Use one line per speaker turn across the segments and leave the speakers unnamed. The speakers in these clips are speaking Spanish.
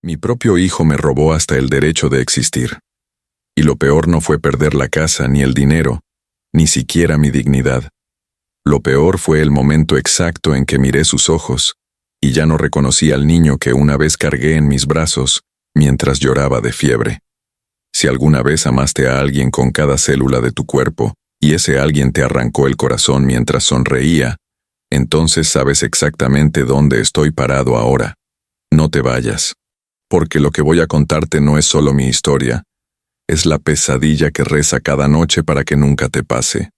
Mi propio hijo me robó hasta el derecho de existir. Y lo peor no fue perder la casa, ni el dinero, ni siquiera mi dignidad. Lo peor fue el momento exacto en que miré sus ojos, y ya no reconocí al niño que una vez cargué en mis brazos mientras lloraba de fiebre. Si alguna vez amaste a alguien con cada célula de tu cuerpo, y ese alguien te arrancó el corazón mientras sonreía, entonces sabes exactamente dónde estoy parado ahora. No te vayas, porque lo que voy a contarte no es solo mi historia, es la pesadilla que reza cada noche para que nunca te pase.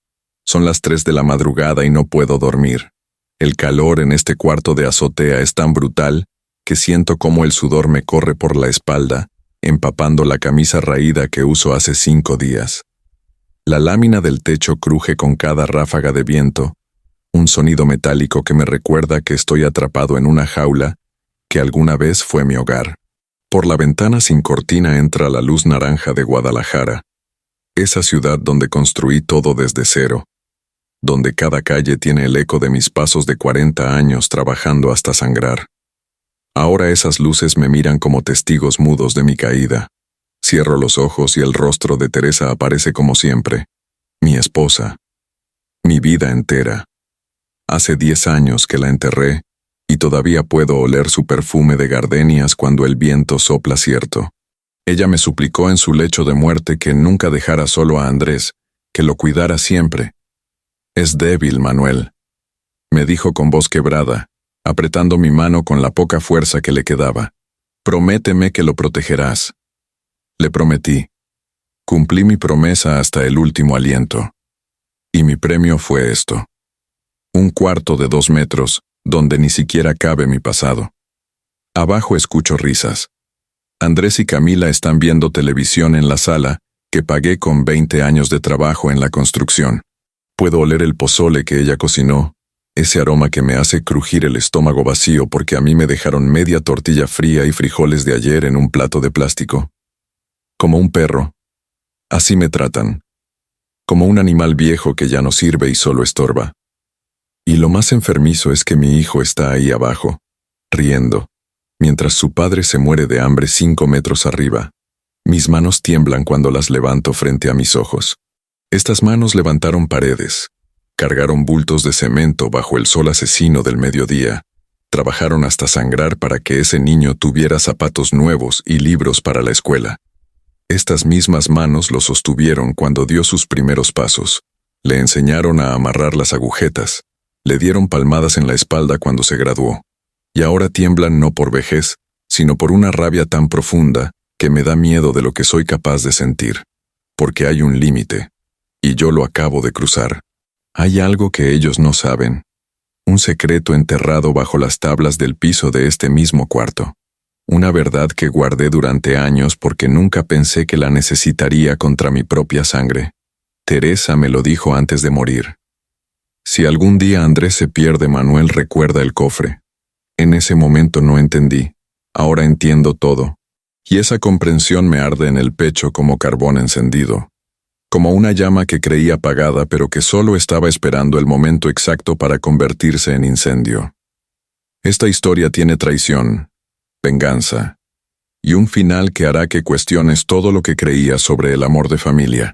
Son las 3 de la madrugada y no puedo dormir. El calor en este cuarto de azotea es tan brutal que siento cómo el sudor me corre por la espalda, empapando la camisa raída que uso hace 5 días. La lámina del techo cruje con cada ráfaga de viento, un sonido metálico que me recuerda que estoy atrapado en una jaula que alguna vez fue mi hogar. Por la ventana sin cortina entra la luz naranja de Guadalajara, esa ciudad donde construí todo desde cero, donde cada calle tiene el eco de mis pasos de 40 años trabajando hasta sangrar. Ahora esas luces me miran como testigos mudos de mi caída. Cierro los ojos y el rostro de Teresa aparece como siempre, mi esposa, mi vida entera. Hace 10 años que la enterré, y todavía puedo oler su perfume de gardenias cuando el viento sopla cierto. Ella me suplicó en su lecho de muerte que nunca dejara solo a Andrés, que lo cuidara siempre. Es débil, Manuel, me dijo con voz quebrada, apretando mi mano con la poca fuerza que le quedaba. Prométeme que lo protegerás. Le prometí. Cumplí mi promesa hasta el último aliento. Y mi premio fue esto. Un cuarto de 2 metros, donde ni siquiera cabe mi pasado. Abajo escucho risas. Andrés y Camila están viendo televisión en la sala, que pagué con 20 años de trabajo en la construcción. Puedo oler el pozole que ella cocinó, ese aroma que me hace crujir el estómago vacío porque a mí me dejaron media tortilla fría y frijoles de ayer en un plato de plástico. Como un perro. Así me tratan. Como un animal viejo que ya no sirve y solo estorba. Y lo más enfermizo es que mi hijo está ahí abajo, riendo, mientras su padre se muere de hambre 5 metros arriba. Mis manos tiemblan cuando las levanto frente a mis ojos. Estas manos levantaron paredes, cargaron bultos de cemento bajo el sol asesino del mediodía, trabajaron hasta sangrar para que ese niño tuviera zapatos nuevos y libros para la escuela. Estas mismas manos lo sostuvieron cuando dio sus primeros pasos, le enseñaron a amarrar las agujetas, le dieron palmadas en la espalda cuando se graduó, y ahora tiemblan no por vejez, sino por una rabia tan profunda que me da miedo de lo que soy capaz de sentir, porque hay un límite, y yo lo acabo de cruzar. Hay algo que ellos no saben, un secreto enterrado bajo las tablas del piso de este mismo cuarto, una verdad que guardé durante años porque nunca pensé que la necesitaría contra mi propia sangre. Teresa me lo dijo antes de morir. Si algún día Andrés se pierde, Manuel recuerda el cofre. En ese momento no entendí, ahora entiendo todo, y esa comprensión me arde en el pecho como carbón encendido, como una llama que creí apagada pero que solo estaba esperando el momento exacto para convertirse en incendio. Esta historia tiene traición, venganza, y un final que hará que cuestiones todo lo que creías sobre el amor de familia.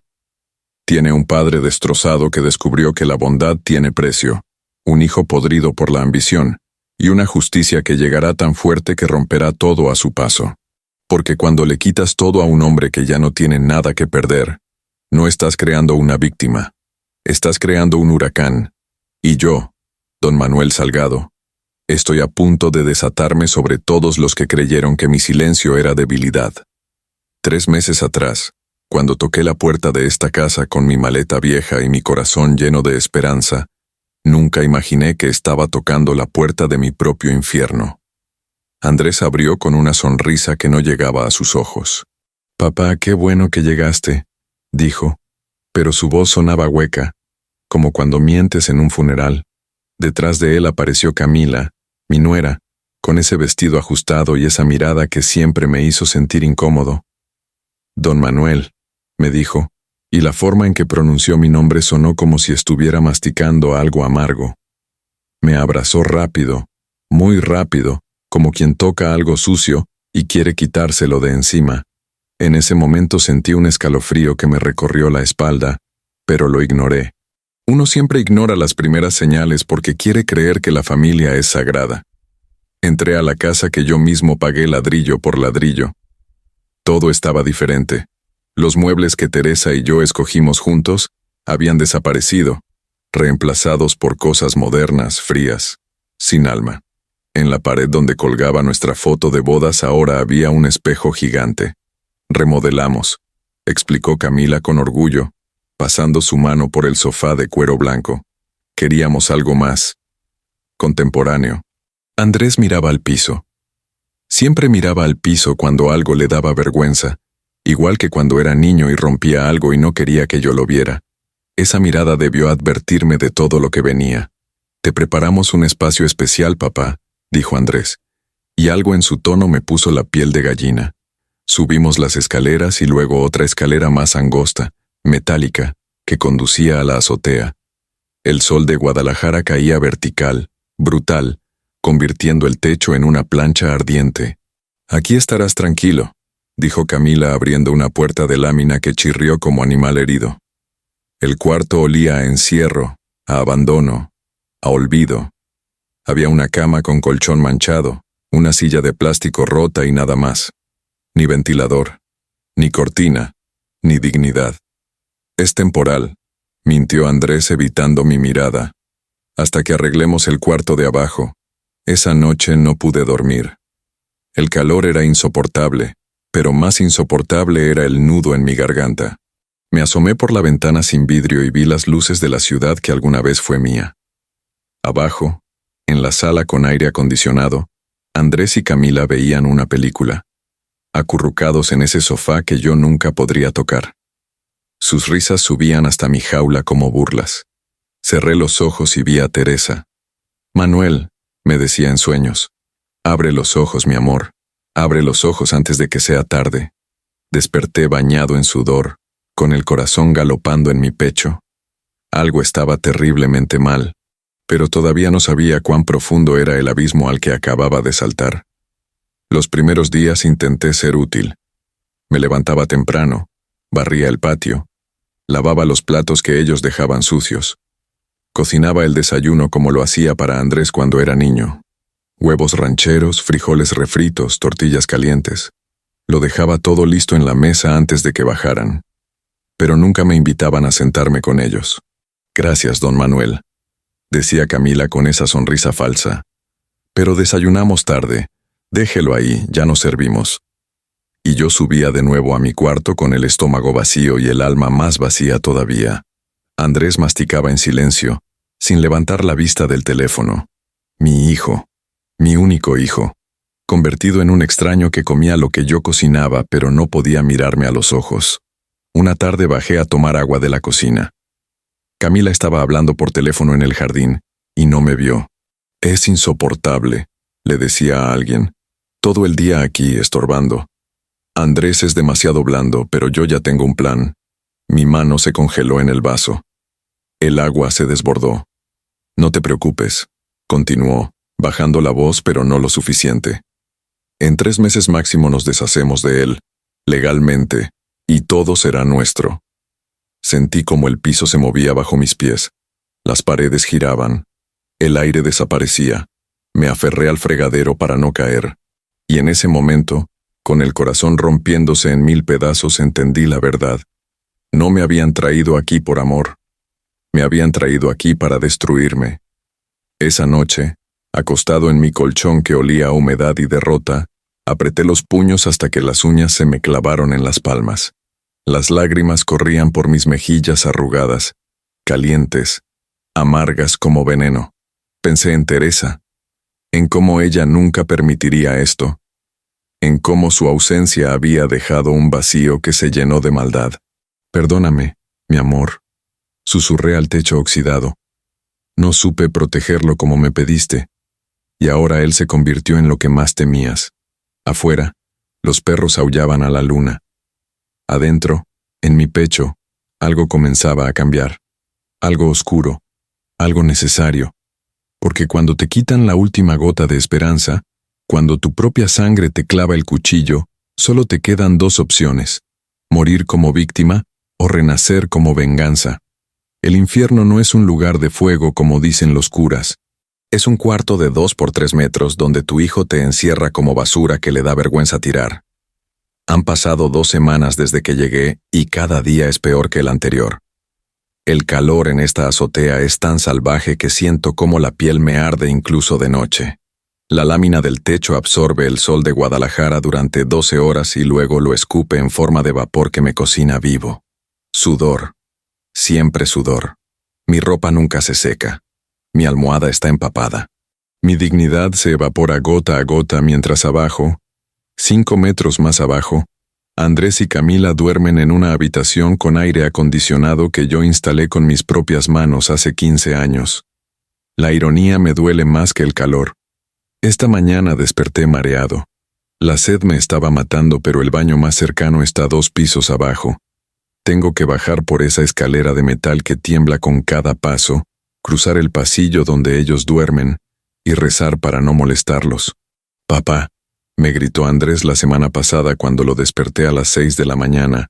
Tiene un padre destrozado que descubrió que la bondad tiene precio, un hijo podrido por la ambición, y una justicia que llegará tan fuerte que romperá todo a su paso. Porque cuando le quitas todo a un hombre que ya no tiene nada que perder, no estás creando una víctima, estás creando un huracán. Y yo, don Manuel Salgado, estoy a punto de desatarme sobre todos los que creyeron que mi silencio era debilidad. 3 meses atrás, cuando toqué la puerta de esta casa con mi maleta vieja y mi corazón lleno de esperanza, nunca imaginé que estaba tocando la puerta de mi propio infierno. Andrés abrió con una sonrisa que no llegaba a sus ojos. «Papá, qué bueno que llegaste», dijo, pero su voz sonaba hueca, como cuando mientes en un funeral. Detrás de él apareció Camila, mi nuera, con ese vestido ajustado y esa mirada que siempre me hizo sentir incómodo. «Don Manuel», me dijo, y la forma en que pronunció mi nombre sonó como si estuviera masticando algo amargo. Me abrazó rápido, muy rápido, como quien toca algo sucio, y quiere quitárselo de encima. En ese momento sentí un escalofrío que me recorrió la espalda, pero lo ignoré. Uno siempre ignora las primeras señales porque quiere creer que la familia es sagrada. Entré a la casa que yo mismo pagué ladrillo por ladrillo. Todo estaba diferente. Los muebles que Teresa y yo escogimos juntos habían desaparecido, reemplazados por cosas modernas, frías, sin alma. En la pared donde colgaba nuestra foto de bodas ahora había un espejo gigante. Remodelamos, explicó Camila con orgullo, pasando su mano por el sofá de cuero blanco. Queríamos algo más contemporáneo. Andrés miraba al piso. Siempre miraba al piso cuando algo le daba vergüenza, igual que cuando era niño y rompía algo y no quería que yo lo viera. Esa mirada debió advertirme de todo lo que venía. Te preparamos un espacio especial, papá, dijo Andrés, y algo en su tono me puso la piel de gallina. Subimos las escaleras y luego otra escalera más angosta, metálica, que conducía a la azotea. El sol de Guadalajara caía vertical, brutal, convirtiendo el techo en una plancha ardiente. Aquí estarás tranquilo, dijo Camila abriendo una puerta de lámina que chirrió como animal herido. El cuarto olía a encierro, a abandono, a olvido. Había una cama con colchón manchado, una silla de plástico rota y nada más. Ni ventilador, ni cortina, ni dignidad. Es temporal, mintió Andrés evitando mi mirada. Hasta que arreglemos el cuarto de abajo. Esa noche no pude dormir. El calor era insoportable, pero más insoportable era el nudo en mi garganta. Me asomé por la ventana sin vidrio y vi las luces de la ciudad que alguna vez fue mía. Abajo, en la sala con aire acondicionado, Andrés y Camila veían una película, acurrucados en ese sofá que yo nunca podría tocar. Sus risas subían hasta mi jaula como burlas. Cerré los ojos y vi a Teresa. Manuel, me decía en sueños, abre los ojos, mi amor, abre los ojos antes de que sea tarde. Desperté bañado en sudor, con el corazón galopando en mi pecho. Algo estaba terriblemente mal, pero todavía no sabía cuán profundo era el abismo al que acababa de saltar. Los primeros días intenté ser útil. Me levantaba temprano, barría el patio, lavaba los platos que ellos dejaban sucios. Cocinaba el desayuno como lo hacía para Andrés cuando era niño. Huevos rancheros, frijoles refritos, tortillas calientes. Lo dejaba todo listo en la mesa antes de que bajaran. Pero nunca me invitaban a sentarme con ellos. Gracias, don Manuel, decía Camila con esa sonrisa falsa. Pero desayunamos tarde. Déjelo ahí, ya nos servimos. Y yo subía de nuevo a mi cuarto con el estómago vacío y el alma más vacía todavía. Andrés masticaba en silencio, sin levantar la vista del teléfono. Mi hijo, mi único hijo, convertido en un extraño que comía lo que yo cocinaba pero no podía mirarme a los ojos. Una tarde bajé a tomar agua de la cocina. Camila estaba hablando por teléfono en el jardín, y no me vio. Es insoportable, le decía a alguien. Todo el día aquí, estorbando. Andrés es demasiado blando, pero yo ya tengo un plan. Mi mano se congeló en el vaso. El agua se desbordó. No te preocupes, continuó, bajando la voz pero no lo suficiente. En 3 meses máximo nos deshacemos de él, legalmente, y todo será nuestro. Sentí como el piso se movía bajo mis pies. Las paredes giraban. El aire desaparecía. Me aferré al fregadero para no caer. Y en ese momento, con el corazón rompiéndose en 1000 pedazos, entendí la verdad. No me habían traído aquí por amor. Me habían traído aquí para destruirme. Esa noche, acostado en mi colchón que olía a humedad y derrota, apreté los puños hasta que las uñas se me clavaron en las palmas. Las lágrimas corrían por mis mejillas arrugadas, calientes, amargas como veneno. Pensé en Teresa, en cómo ella nunca permitiría esto, en cómo su ausencia había dejado un vacío que se llenó de maldad. Perdóname, mi amor, susurré al techo oxidado. No supe protegerlo como me pediste, y ahora él se convirtió en lo que más temías. Afuera, los perros aullaban a la luna. Adentro, en mi pecho, algo comenzaba a cambiar. Algo oscuro, algo necesario. Porque cuando te quitan la última gota de esperanza, Cuando tu propia sangre te clava el cuchillo, solo te quedan dos opciones: morir como víctima o renacer como venganza. El infierno no es un lugar de fuego como dicen los curas. Es un cuarto de 2 por 3 metros donde tu hijo te encierra como basura que le da vergüenza tirar. Han pasado 2 semanas desde que llegué y cada día es peor que el anterior. El calor en esta azotea es tan salvaje que siento cómo la piel me arde incluso de noche. La lámina del techo absorbe el sol de Guadalajara durante 12 horas y luego lo escupe en forma de vapor que me cocina vivo. Sudor. Siempre sudor. Mi ropa nunca se seca. Mi almohada está empapada. Mi dignidad se evapora gota a gota mientras abajo, 5 metros más abajo, Andrés y Camila duermen en una habitación con aire acondicionado que yo instalé con mis propias manos hace 15 años. La ironía me duele más que el calor. Esta mañana desperté mareado. La sed me estaba matando, pero el baño más cercano está 2 pisos abajo. Tengo que bajar por esa escalera de metal que tiembla con cada paso, cruzar el pasillo donde ellos duermen y rezar para no molestarlos. «Papá», me gritó Andrés la semana pasada cuando lo desperté a las 6 de la mañana.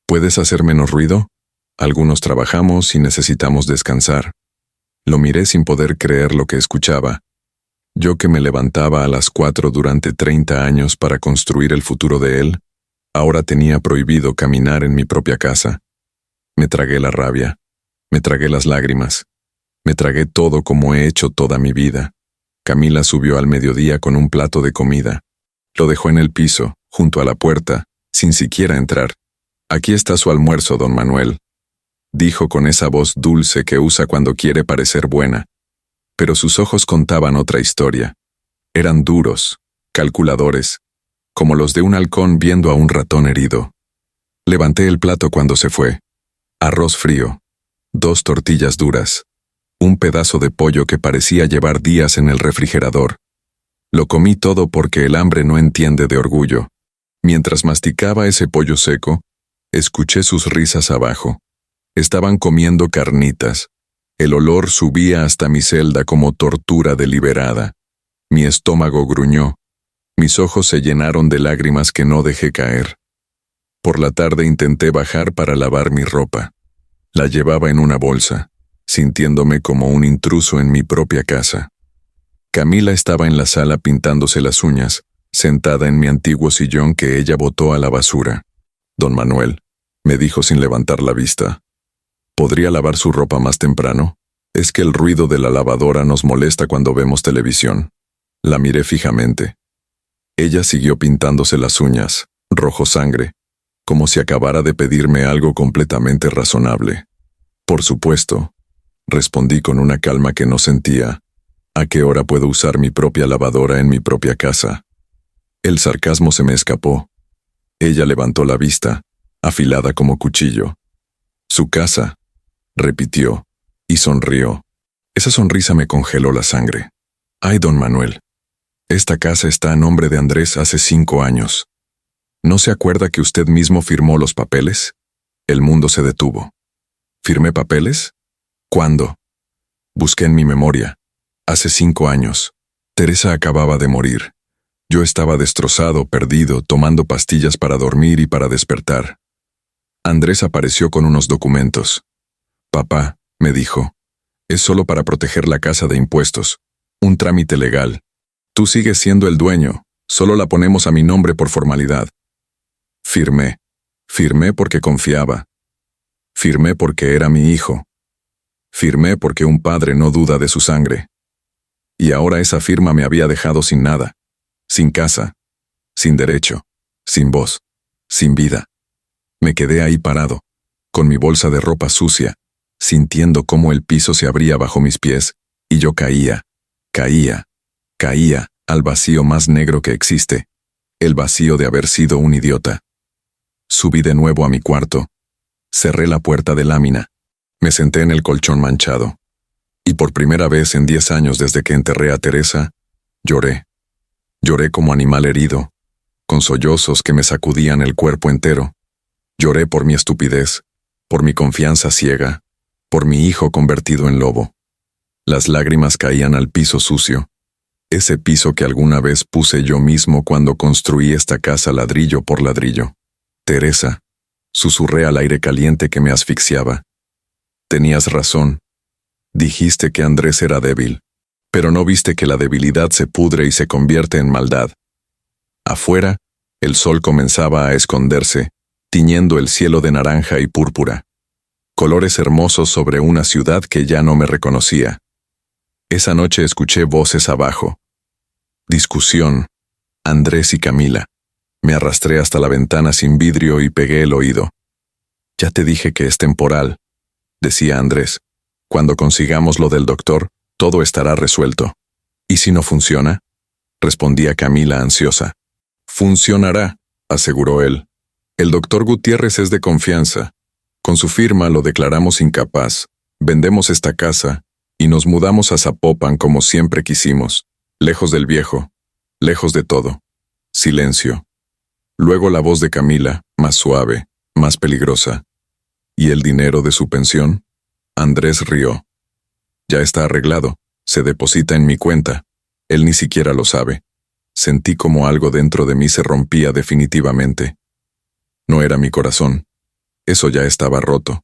«¿Puedes hacer menos ruido? Algunos trabajamos y necesitamos descansar». Lo miré sin poder creer lo que escuchaba. Yo que me levantaba a las 4 durante 30 años para construir el futuro de él, ahora tenía prohibido caminar en mi propia casa. Me tragué la rabia, me tragué las lágrimas. Me tragué todo como he hecho toda mi vida. Camila subió al mediodía con un plato de comida. Lo dejó en el piso, junto a la puerta, sin siquiera entrar. «Aquí está su almuerzo, don Manuel», dijo con esa voz dulce que usa cuando quiere parecer buena. Pero sus ojos contaban otra historia. Eran duros, calculadores, como los de un halcón viendo a un ratón herido. Levanté el plato cuando se fue. Arroz frío, 2 tortillas duras, un pedazo de pollo que parecía llevar días en el refrigerador. Lo comí todo porque el hambre no entiende de orgullo. Mientras masticaba ese pollo seco, escuché sus risas abajo. Estaban comiendo carnitas. El olor subía hasta mi celda como tortura deliberada. Mi estómago gruñó. Mis ojos se llenaron de lágrimas que no dejé caer. Por la tarde intenté bajar para lavar mi ropa. La llevaba en una bolsa, sintiéndome como un intruso en mi propia casa. Camila estaba en la sala pintándose las uñas, sentada en mi antiguo sillón que ella botó a la basura. «Don Manuel», me dijo sin levantar la vista, «¿podría lavar su ropa más temprano? Es que el ruido de la lavadora nos molesta cuando vemos televisión». La miré fijamente. Ella siguió pintándose las uñas, rojo sangre, como si acabara de pedirme algo completamente razonable. «Por supuesto», respondí con una calma que no sentía. «¿A qué hora puedo usar mi propia lavadora en mi propia casa?». El sarcasmo se me escapó. Ella levantó la vista, afilada como cuchillo. «Su casa», repitió, y sonrió. Esa sonrisa me congeló la sangre. «Ay, don Manuel, esta casa está a nombre de Andrés hace 5 años. ¿No se acuerda que usted mismo firmó los papeles?». El mundo se detuvo. «¿Firmé papeles? ¿Cuándo?». Busqué en mi memoria. Hace 5 años. Teresa acababa de morir. Yo estaba destrozado, perdido, tomando pastillas para dormir y para despertar. Andrés apareció con unos documentos. «Papá», me dijo, «es solo para proteger la casa de impuestos. Un trámite legal. Tú sigues siendo el dueño, solo la ponemos a mi nombre por formalidad». Firmé. Firmé porque confiaba. Firmé porque era mi hijo. Firmé porque un padre no duda de su sangre. Y ahora esa firma me había dejado sin nada, sin casa, sin derecho, sin voz, sin vida. Me quedé ahí parado, con mi bolsa de ropa sucia, sintiendo cómo el piso se abría bajo mis pies, y yo caía al vacío más negro que existe, el vacío de haber sido un idiota. Subí de nuevo a mi cuarto, cerré la puerta de lámina, me senté en el colchón manchado, y por primera vez en 10 años desde que enterré a Teresa, lloré. Lloré como animal herido, con sollozos que me sacudían el cuerpo entero. Lloré por mi estupidez, por mi confianza ciega, por mi hijo convertido en lobo. Las lágrimas caían al piso sucio. Ese piso que alguna vez puse yo mismo cuando construí esta casa ladrillo por ladrillo. Teresa, susurré al aire caliente que me asfixiaba. Tenías razón. Dijiste que Andrés era débil, pero no viste que la debilidad se pudre y se convierte en maldad. Afuera, el sol comenzaba a esconderse, tiñendo el cielo de naranja y púrpura. Colores hermosos sobre una ciudad que ya no me reconocía. Esa noche escuché voces abajo. Discusión. Andrés y Camila. Me arrastré hasta la ventana sin vidrio y pegué el oído. Ya te dije que es temporal, decía Andrés. Cuando consigamos lo del doctor, todo estará resuelto. ¿Y si no funciona? Respondía Camila ansiosa. Funcionará, aseguró él. El doctor Gutiérrez es de confianza. Con su firma lo declaramos incapaz, vendemos esta casa y nos mudamos a Zapopan como siempre quisimos, lejos del viejo, lejos de todo. Silencio. Luego la voz de Camila, más suave, más peligrosa. ¿Y el dinero de su pensión? Andrés rió. Ya está arreglado, se deposita en mi cuenta. Él ni siquiera lo sabe. Sentí como algo dentro de mí se rompía definitivamente. No era mi corazón. Eso ya estaba roto.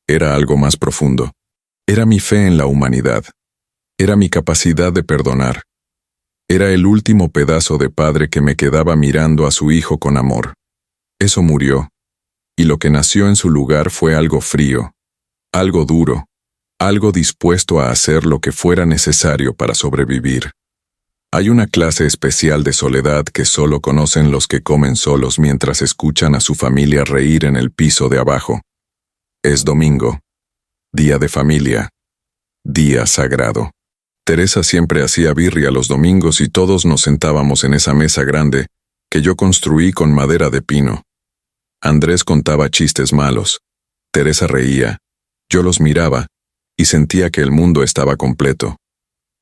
Era algo más profundo. Era mi fe en la humanidad. Era mi capacidad de perdonar. Era el último pedazo de padre que me quedaba mirando a su hijo con amor. Eso murió, y lo que nació en su lugar fue algo frío, algo duro, algo dispuesto a hacer lo que fuera necesario para sobrevivir. Hay una clase especial de soledad que solo conocen los que comen solos mientras escuchan a su familia reír en el piso de abajo. Es domingo, día de familia, día sagrado. Teresa siempre hacía birria los domingos y todos nos sentábamos en esa mesa grande que yo construí con madera de pino. Andrés contaba chistes malos. Teresa reía. Yo los miraba y sentía que el mundo estaba completo.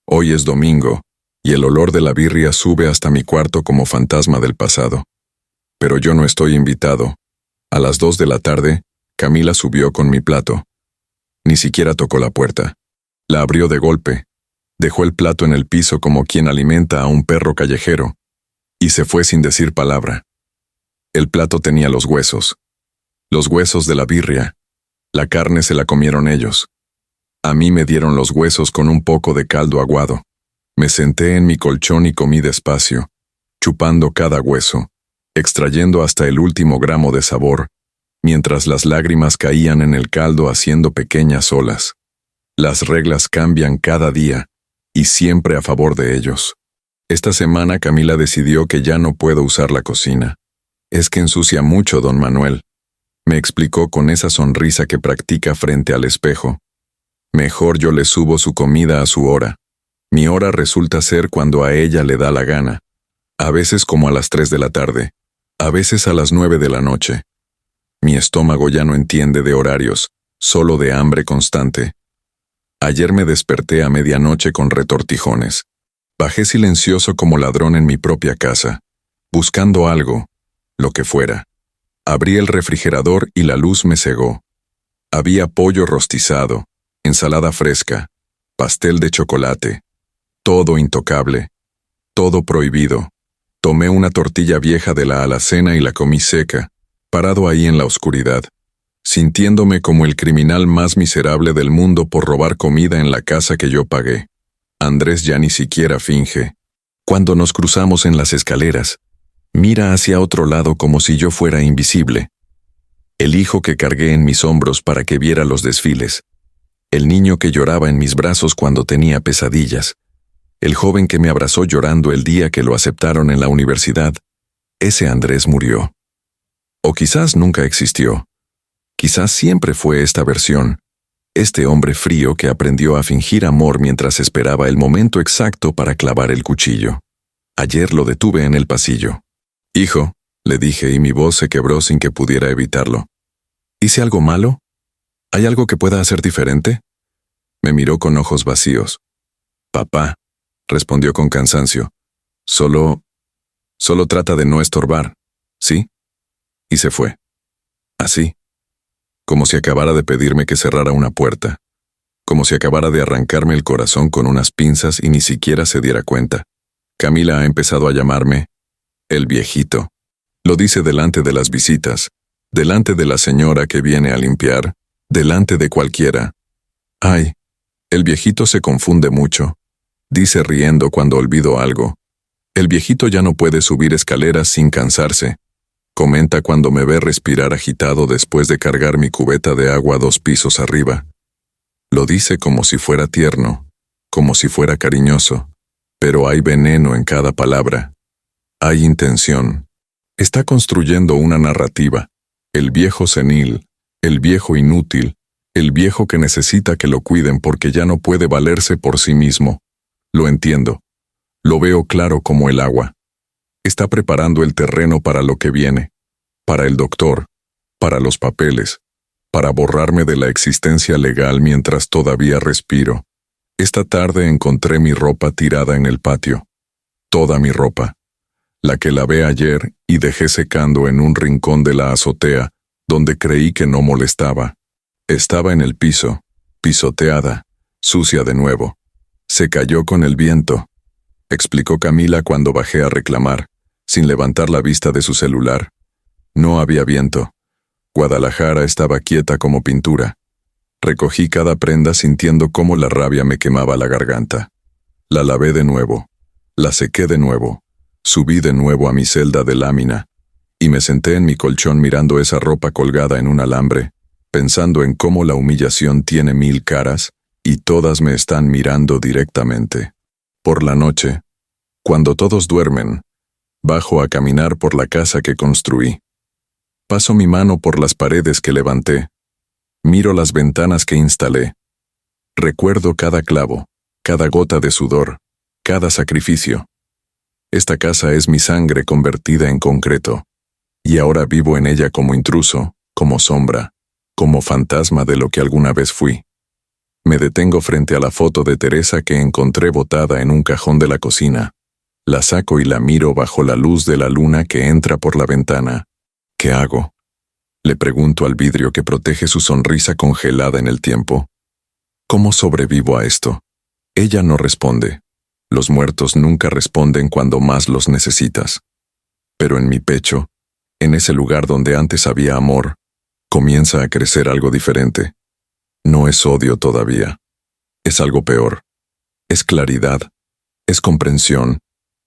Hoy es domingo y el olor de la birria sube hasta mi cuarto como fantasma del pasado. Pero yo no estoy invitado. A las 2 de la tarde, Camila subió con mi plato. Ni siquiera tocó la puerta. La abrió de golpe. Dejó el plato en el piso como quien alimenta a un perro callejero, y se fue sin decir palabra. El plato tenía los huesos de la birria. La carne se la comieron ellos. A mí me dieron los huesos con un poco de caldo aguado. Me senté en mi colchón y comí despacio, chupando cada hueso, extrayendo hasta el último gramo de sabor, mientras las lágrimas caían en el caldo haciendo pequeñas olas. Las reglas cambian cada día, y siempre a favor de ellos. Esta semana Camila decidió que ya no puedo usar la cocina. Es que ensucia mucho, don Manuel. Me explicó con esa sonrisa que practica frente al espejo. Mejor yo le subo su comida a su hora. Mi hora resulta ser cuando a ella le da la gana. A veces como a las 3 de la tarde. A veces a las 9 de la noche. Mi estómago ya no entiende de horarios, solo de hambre constante. Ayer me desperté a medianoche con retortijones. Bajé silencioso como ladrón en mi propia casa, buscando algo, lo que fuera. Abrí el refrigerador y la luz me cegó. Había pollo rostizado, ensalada fresca, pastel de chocolate. Todo intocable, todo prohibido. Tomé una tortilla vieja de la alacena y la comí seca, parado ahí en la oscuridad, sintiéndome como el criminal más miserable del mundo por robar comida en la casa que yo pagué. Andrés ya ni siquiera finge. Cuando nos cruzamos en las escaleras, mira hacia otro lado como si yo fuera invisible. El hijo que cargué en mis hombros para que viera los desfiles. El niño que lloraba en mis brazos cuando tenía pesadillas. El joven que me abrazó llorando el día que lo aceptaron en la universidad. Ese Andrés murió. O quizás nunca existió. Quizás siempre fue esta versión. Este hombre frío que aprendió a fingir amor mientras esperaba el momento exacto para clavar el cuchillo. Ayer lo detuve en el pasillo. «Hijo», le dije y mi voz se quebró sin que pudiera evitarlo. «¿Hice algo malo? ¿Hay algo que pueda hacer diferente?» Me miró con ojos vacíos. «Papá», respondió con cansancio. Solo trata de no estorbar, ¿sí?» Y se fue. Así. Como si acabara de pedirme que cerrara una puerta. Como si acabara de arrancarme el corazón con unas pinzas y ni siquiera se diera cuenta. Camila ha empezado a llamarme el viejito. Lo dice delante de las visitas, delante de la señora que viene a limpiar, delante de cualquiera. Ay, el viejito se confunde mucho. Dice riendo cuando olvido algo. El viejito ya no puede subir escaleras sin cansarse. Comenta cuando me ve respirar agitado después de cargar mi cubeta de agua 2 pisos arriba. Lo dice como si fuera tierno, como si fuera cariñoso, pero hay veneno en cada palabra. Hay intención. Está construyendo una narrativa. El viejo senil, el viejo inútil, el viejo que necesita que lo cuiden porque ya no puede valerse por sí mismo. Lo entiendo. Lo veo claro como el agua. Está preparando el terreno para lo que viene, para el doctor, para los papeles, para borrarme de la existencia legal mientras todavía respiro. Esta tarde encontré mi ropa tirada en el patio. Toda mi ropa. La que lavé ayer y dejé secando en un rincón de la azotea, donde creí que no molestaba. Estaba en el piso, pisoteada, sucia de nuevo. Se cayó con el viento, explicó Camila cuando bajé a reclamar, sin levantar la vista de su celular. No había viento. Guadalajara estaba quieta como pintura. Recogí cada prenda sintiendo cómo la rabia me quemaba la garganta. La lavé de nuevo, la sequé de nuevo, subí de nuevo a mi celda de lámina, y me senté en mi colchón mirando esa ropa colgada en un alambre, pensando en cómo la humillación tiene 1000 caras, y todas me están mirando directamente. Por la noche, cuando todos duermen, bajo a caminar por la casa que construí. Paso mi mano por las paredes que levanté. Miro las ventanas que instalé. Recuerdo cada clavo, cada gota de sudor, cada sacrificio. Esta casa es mi sangre convertida en concreto, y ahora vivo en ella como intruso, como sombra, como fantasma de lo que alguna vez fui. Me detengo frente a la foto de Teresa que encontré botada en un cajón de la cocina. La saco y la miro bajo la luz de la luna que entra por la ventana. ¿Qué hago? Le pregunto al vidrio que protege su sonrisa congelada en el tiempo. ¿Cómo sobrevivo a esto? Ella no responde. Los muertos nunca responden cuando más los necesitas. Pero en mi pecho, en ese lugar donde antes había amor, comienza a crecer algo diferente. No es odio todavía. Es algo peor. Es claridad. Es comprensión.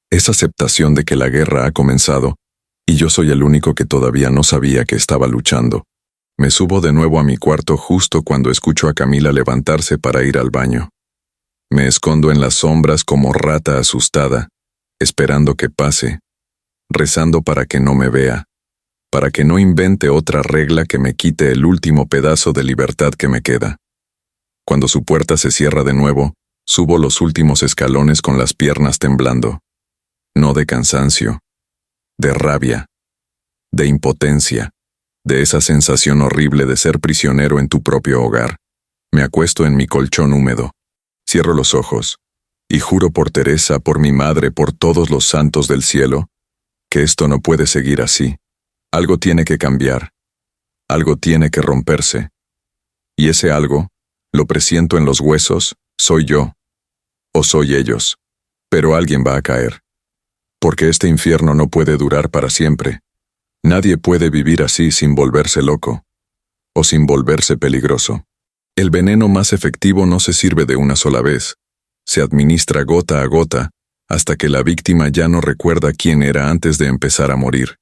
Es aceptación de que la guerra ha comenzado, y yo soy el único que todavía no sabía que estaba luchando. Me subo de nuevo a mi cuarto justo cuando escucho a Camila levantarse para ir al baño. Me escondo en las sombras como rata asustada, esperando que pase, rezando para que no me vea, para que no invente otra regla que me quite el último pedazo de libertad que me queda. Cuando su puerta se cierra de nuevo, subo los últimos escalones con las piernas temblando. No de cansancio, de rabia, de impotencia, de esa sensación horrible de ser prisionero en tu propio hogar. Me acuesto en mi colchón húmedo, cierro los ojos, y juro por Teresa, por mi madre, por todos los santos del cielo, que esto no puede seguir así. Algo tiene que cambiar, algo tiene que romperse, y ese algo, lo presiento en los huesos, soy yo, o soy ellos, pero alguien va a caer. Porque este infierno no puede durar para siempre. Nadie puede vivir así sin volverse loco, o sin volverse peligroso. El veneno más efectivo no se sirve de una sola vez, se administra gota a gota, hasta que la víctima ya no recuerda quién era antes de empezar a morir.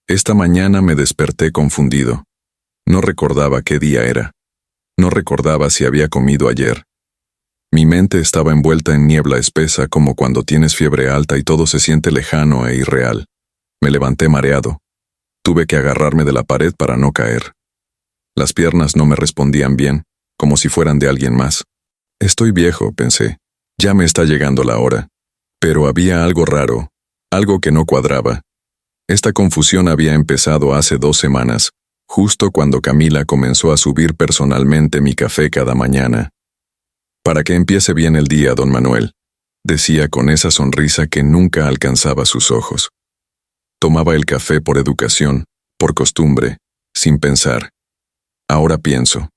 Esta mañana me desperté confundido. No recordaba qué día era. No recordaba si había comido ayer. Mi mente estaba envuelta en niebla espesa como cuando tienes fiebre alta y todo se siente lejano e irreal. Me levanté mareado. Tuve que agarrarme de la pared para no caer. Las piernas no me respondían bien, como si fueran de alguien más. Estoy viejo, pensé. Ya me está llegando la hora. Pero había algo raro, algo que no cuadraba. Esta confusión había empezado hace 2 semanas, justo cuando Camila comenzó a subir personalmente mi café cada mañana. Para que empiece bien el día, don Manuel, decía con esa sonrisa que nunca alcanzaba sus ojos. Tomaba el café por educación, por costumbre, sin pensar. Ahora pienso,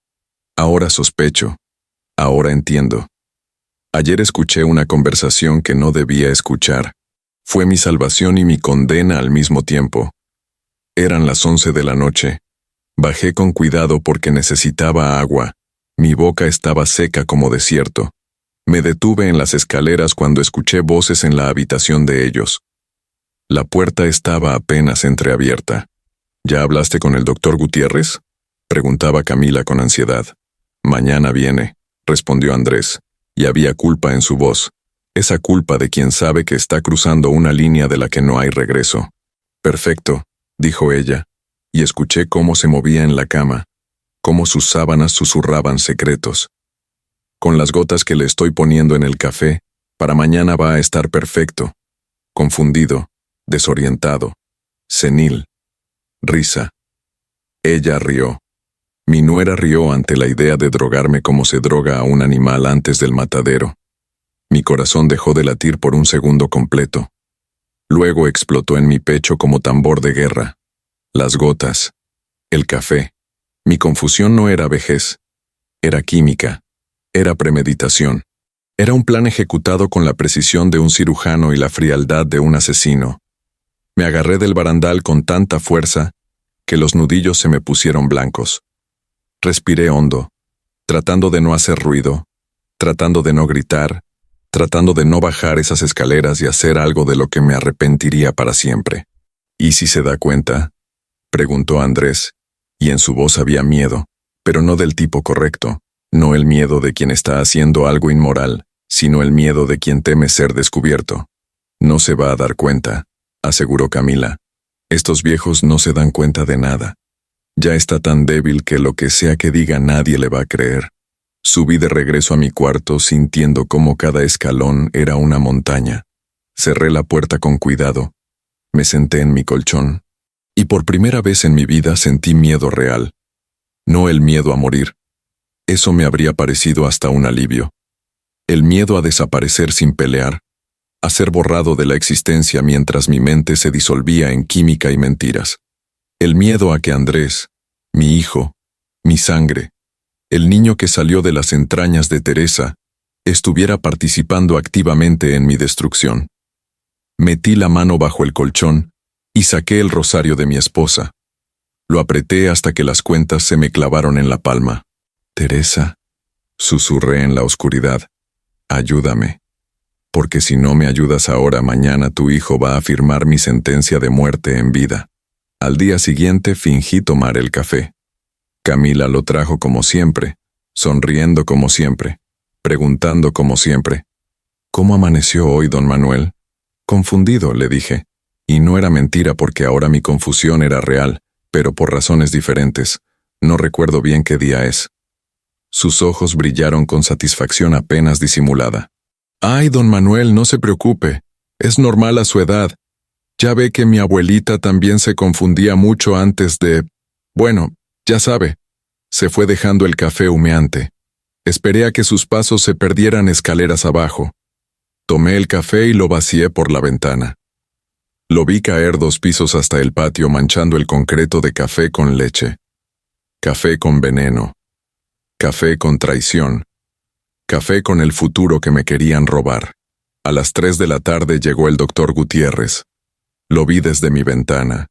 ahora sospecho, ahora entiendo. Ayer escuché una conversación que no debía escuchar. Fue mi salvación y mi condena al mismo tiempo. Eran las 11 de la noche. Bajé con cuidado porque necesitaba agua. Mi boca estaba seca como desierto. Me detuve en las escaleras cuando escuché voces en la habitación de ellos. La puerta estaba apenas entreabierta. ¿Ya hablaste con el doctor Gutiérrez?, preguntaba Camila con ansiedad. Mañana viene, respondió Andrés, y había culpa en su voz. Esa culpa de quien sabe que está cruzando una línea de la que no hay regreso. Perfecto, dijo ella, y escuché cómo se movía en la cama, cómo sus sábanas susurraban secretos. Con las gotas que le estoy poniendo en el café, para mañana va a estar perfecto. Confundido, desorientado, senil. Risa. Ella rió. Mi nuera rió ante la idea de drogarme como se droga a un animal antes del matadero. Mi corazón dejó de latir por un segundo completo. Luego explotó en mi pecho como tambor de guerra. Las gotas. El café. Mi confusión no era vejez. Era química. Era premeditación. Era un plan ejecutado con la precisión de un cirujano y la frialdad de un asesino. Me agarré del barandal con tanta fuerza que los nudillos se me pusieron blancos. Respiré hondo, tratando de no hacer ruido, tratando de no gritar, tratando de no bajar esas escaleras y hacer algo de lo que me arrepentiría para siempre. ¿Y si se da cuenta?, preguntó Andrés, y en su voz había miedo, pero no del tipo correcto, no el miedo de quien está haciendo algo inmoral, sino el miedo de quien teme ser descubierto. No se va a dar cuenta, aseguró Camila. Estos viejos no se dan cuenta de nada. Ya está tan débil que lo que sea que diga nadie le va a creer. Subí de regreso a mi cuarto sintiendo cómo cada escalón era una montaña. Cerré la puerta con cuidado. Me senté en mi colchón. Y por primera vez en mi vida sentí miedo real. No el miedo a morir. Eso me habría parecido hasta un alivio. El miedo a desaparecer sin pelear, a ser borrado de la existencia mientras mi mente se disolvía en química y mentiras. El miedo a que Andrés, mi hijo, mi sangre, el niño que salió de las entrañas de Teresa, estuviera participando activamente en mi destrucción. Metí la mano bajo el colchón y saqué el rosario de mi esposa. Lo apreté hasta que las cuentas se me clavaron en la palma. Teresa, susurré en la oscuridad, ayúdame. Porque si no me ayudas ahora, mañana tu hijo va a firmar mi sentencia de muerte en vida. Al día siguiente fingí tomar el café. Camila lo trajo como siempre, sonriendo como siempre, preguntando como siempre. ¿Cómo amaneció hoy, don Manuel? Confundido, le dije. Y no era mentira porque ahora mi confusión era real, pero por razones diferentes. No recuerdo bien qué día es. Sus ojos brillaron con satisfacción apenas disimulada. Ay, don Manuel, no se preocupe. Es normal a su edad. Ya ve que mi abuelita también se confundía mucho antes de... Bueno, ya sabe. Se fue dejando el café humeante. Esperé a que sus pasos se perdieran escaleras abajo. Tomé el café y lo vacié por la ventana. Lo vi caer 2 pisos hasta el patio manchando el concreto de café con leche. Café con veneno. Café con traición. Café con el futuro que me querían robar. A las 3 de la tarde llegó el doctor Gutiérrez. Lo vi desde mi ventana.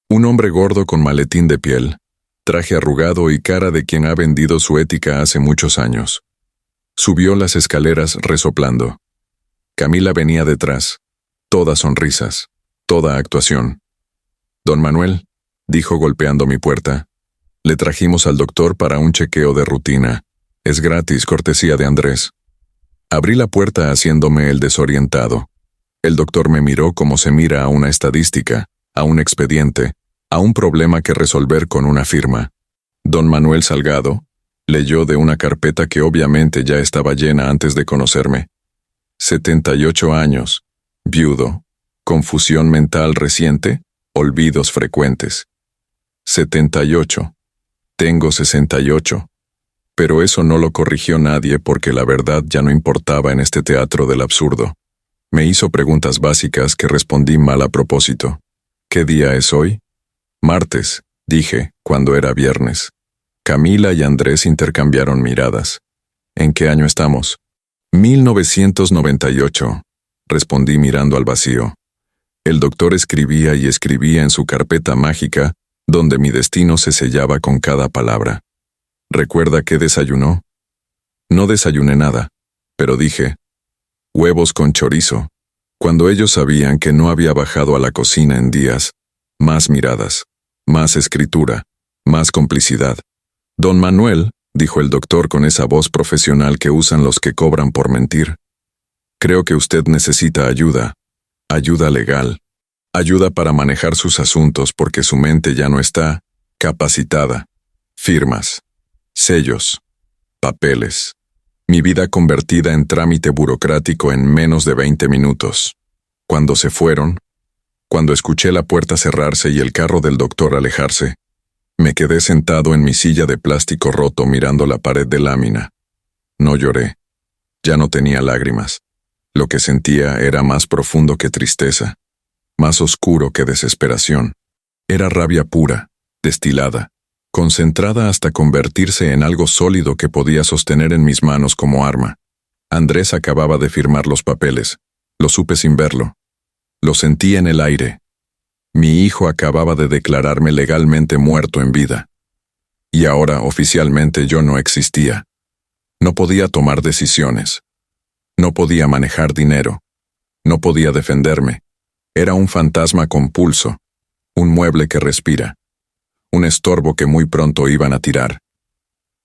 Un hombre gordo con maletín de piel, traje arrugado y cara de quien ha vendido su ética hace muchos años. Subió las escaleras resoplando. Camila venía detrás, todas sonrisas, toda actuación. Don Manuel, dijo golpeando mi puerta, le trajimos al doctor para un chequeo de rutina. Es gratis, cortesía de Andrés. Abrí la puerta haciéndome el desorientado. El doctor me miró como se mira a una estadística, a un expediente, a un problema que resolver con una firma. Don Manuel Salgado leyó de una carpeta que obviamente ya estaba llena antes de conocerme. 78 años, viudo, confusión mental reciente, olvidos frecuentes. 78. Tengo 68. Pero eso no lo corrigió nadie porque la verdad ya no importaba en este teatro del absurdo. Me hizo preguntas básicas que respondí mal a propósito. ¿Qué día es hoy? Martes, dije, cuando era viernes. Camila y Andrés intercambiaron miradas. ¿En qué año estamos? 1998, respondí mirando al vacío. El doctor escribía y escribía en su carpeta mágica, donde mi destino se sellaba con cada palabra. ¿Recuerda qué desayunó? No desayuné nada, pero dije, huevos con chorizo. Cuando ellos sabían que no había bajado a la cocina en días, más miradas, más escritura, más complicidad. Don Manuel, dijo el doctor con esa voz profesional que usan los que cobran por mentir. Creo que usted necesita ayuda, ayuda legal, ayuda para manejar sus asuntos porque su mente ya no está capacitada. Firmas, sellos, papeles. Mi vida convertida en trámite burocrático en menos de 20 minutos. Cuando se fueron, cuando escuché la puerta cerrarse y el carro del doctor alejarse, me quedé sentado en mi silla de plástico roto mirando la pared de lámina. No lloré. Ya no tenía lágrimas. Lo que sentía era más profundo que tristeza, más oscuro que desesperación. Era rabia pura, destilada, concentrada hasta convertirse en algo sólido que podía sostener en mis manos como arma. Andrés acababa de firmar los papeles. Lo supe sin verlo. Lo sentí en el aire. Mi hijo acababa de declararme legalmente muerto en vida. Y ahora oficialmente yo no existía. No podía tomar decisiones. No podía manejar dinero. No podía defenderme. Era un fantasma con pulso, un mueble que respira, un estorbo que muy pronto iban a tirar.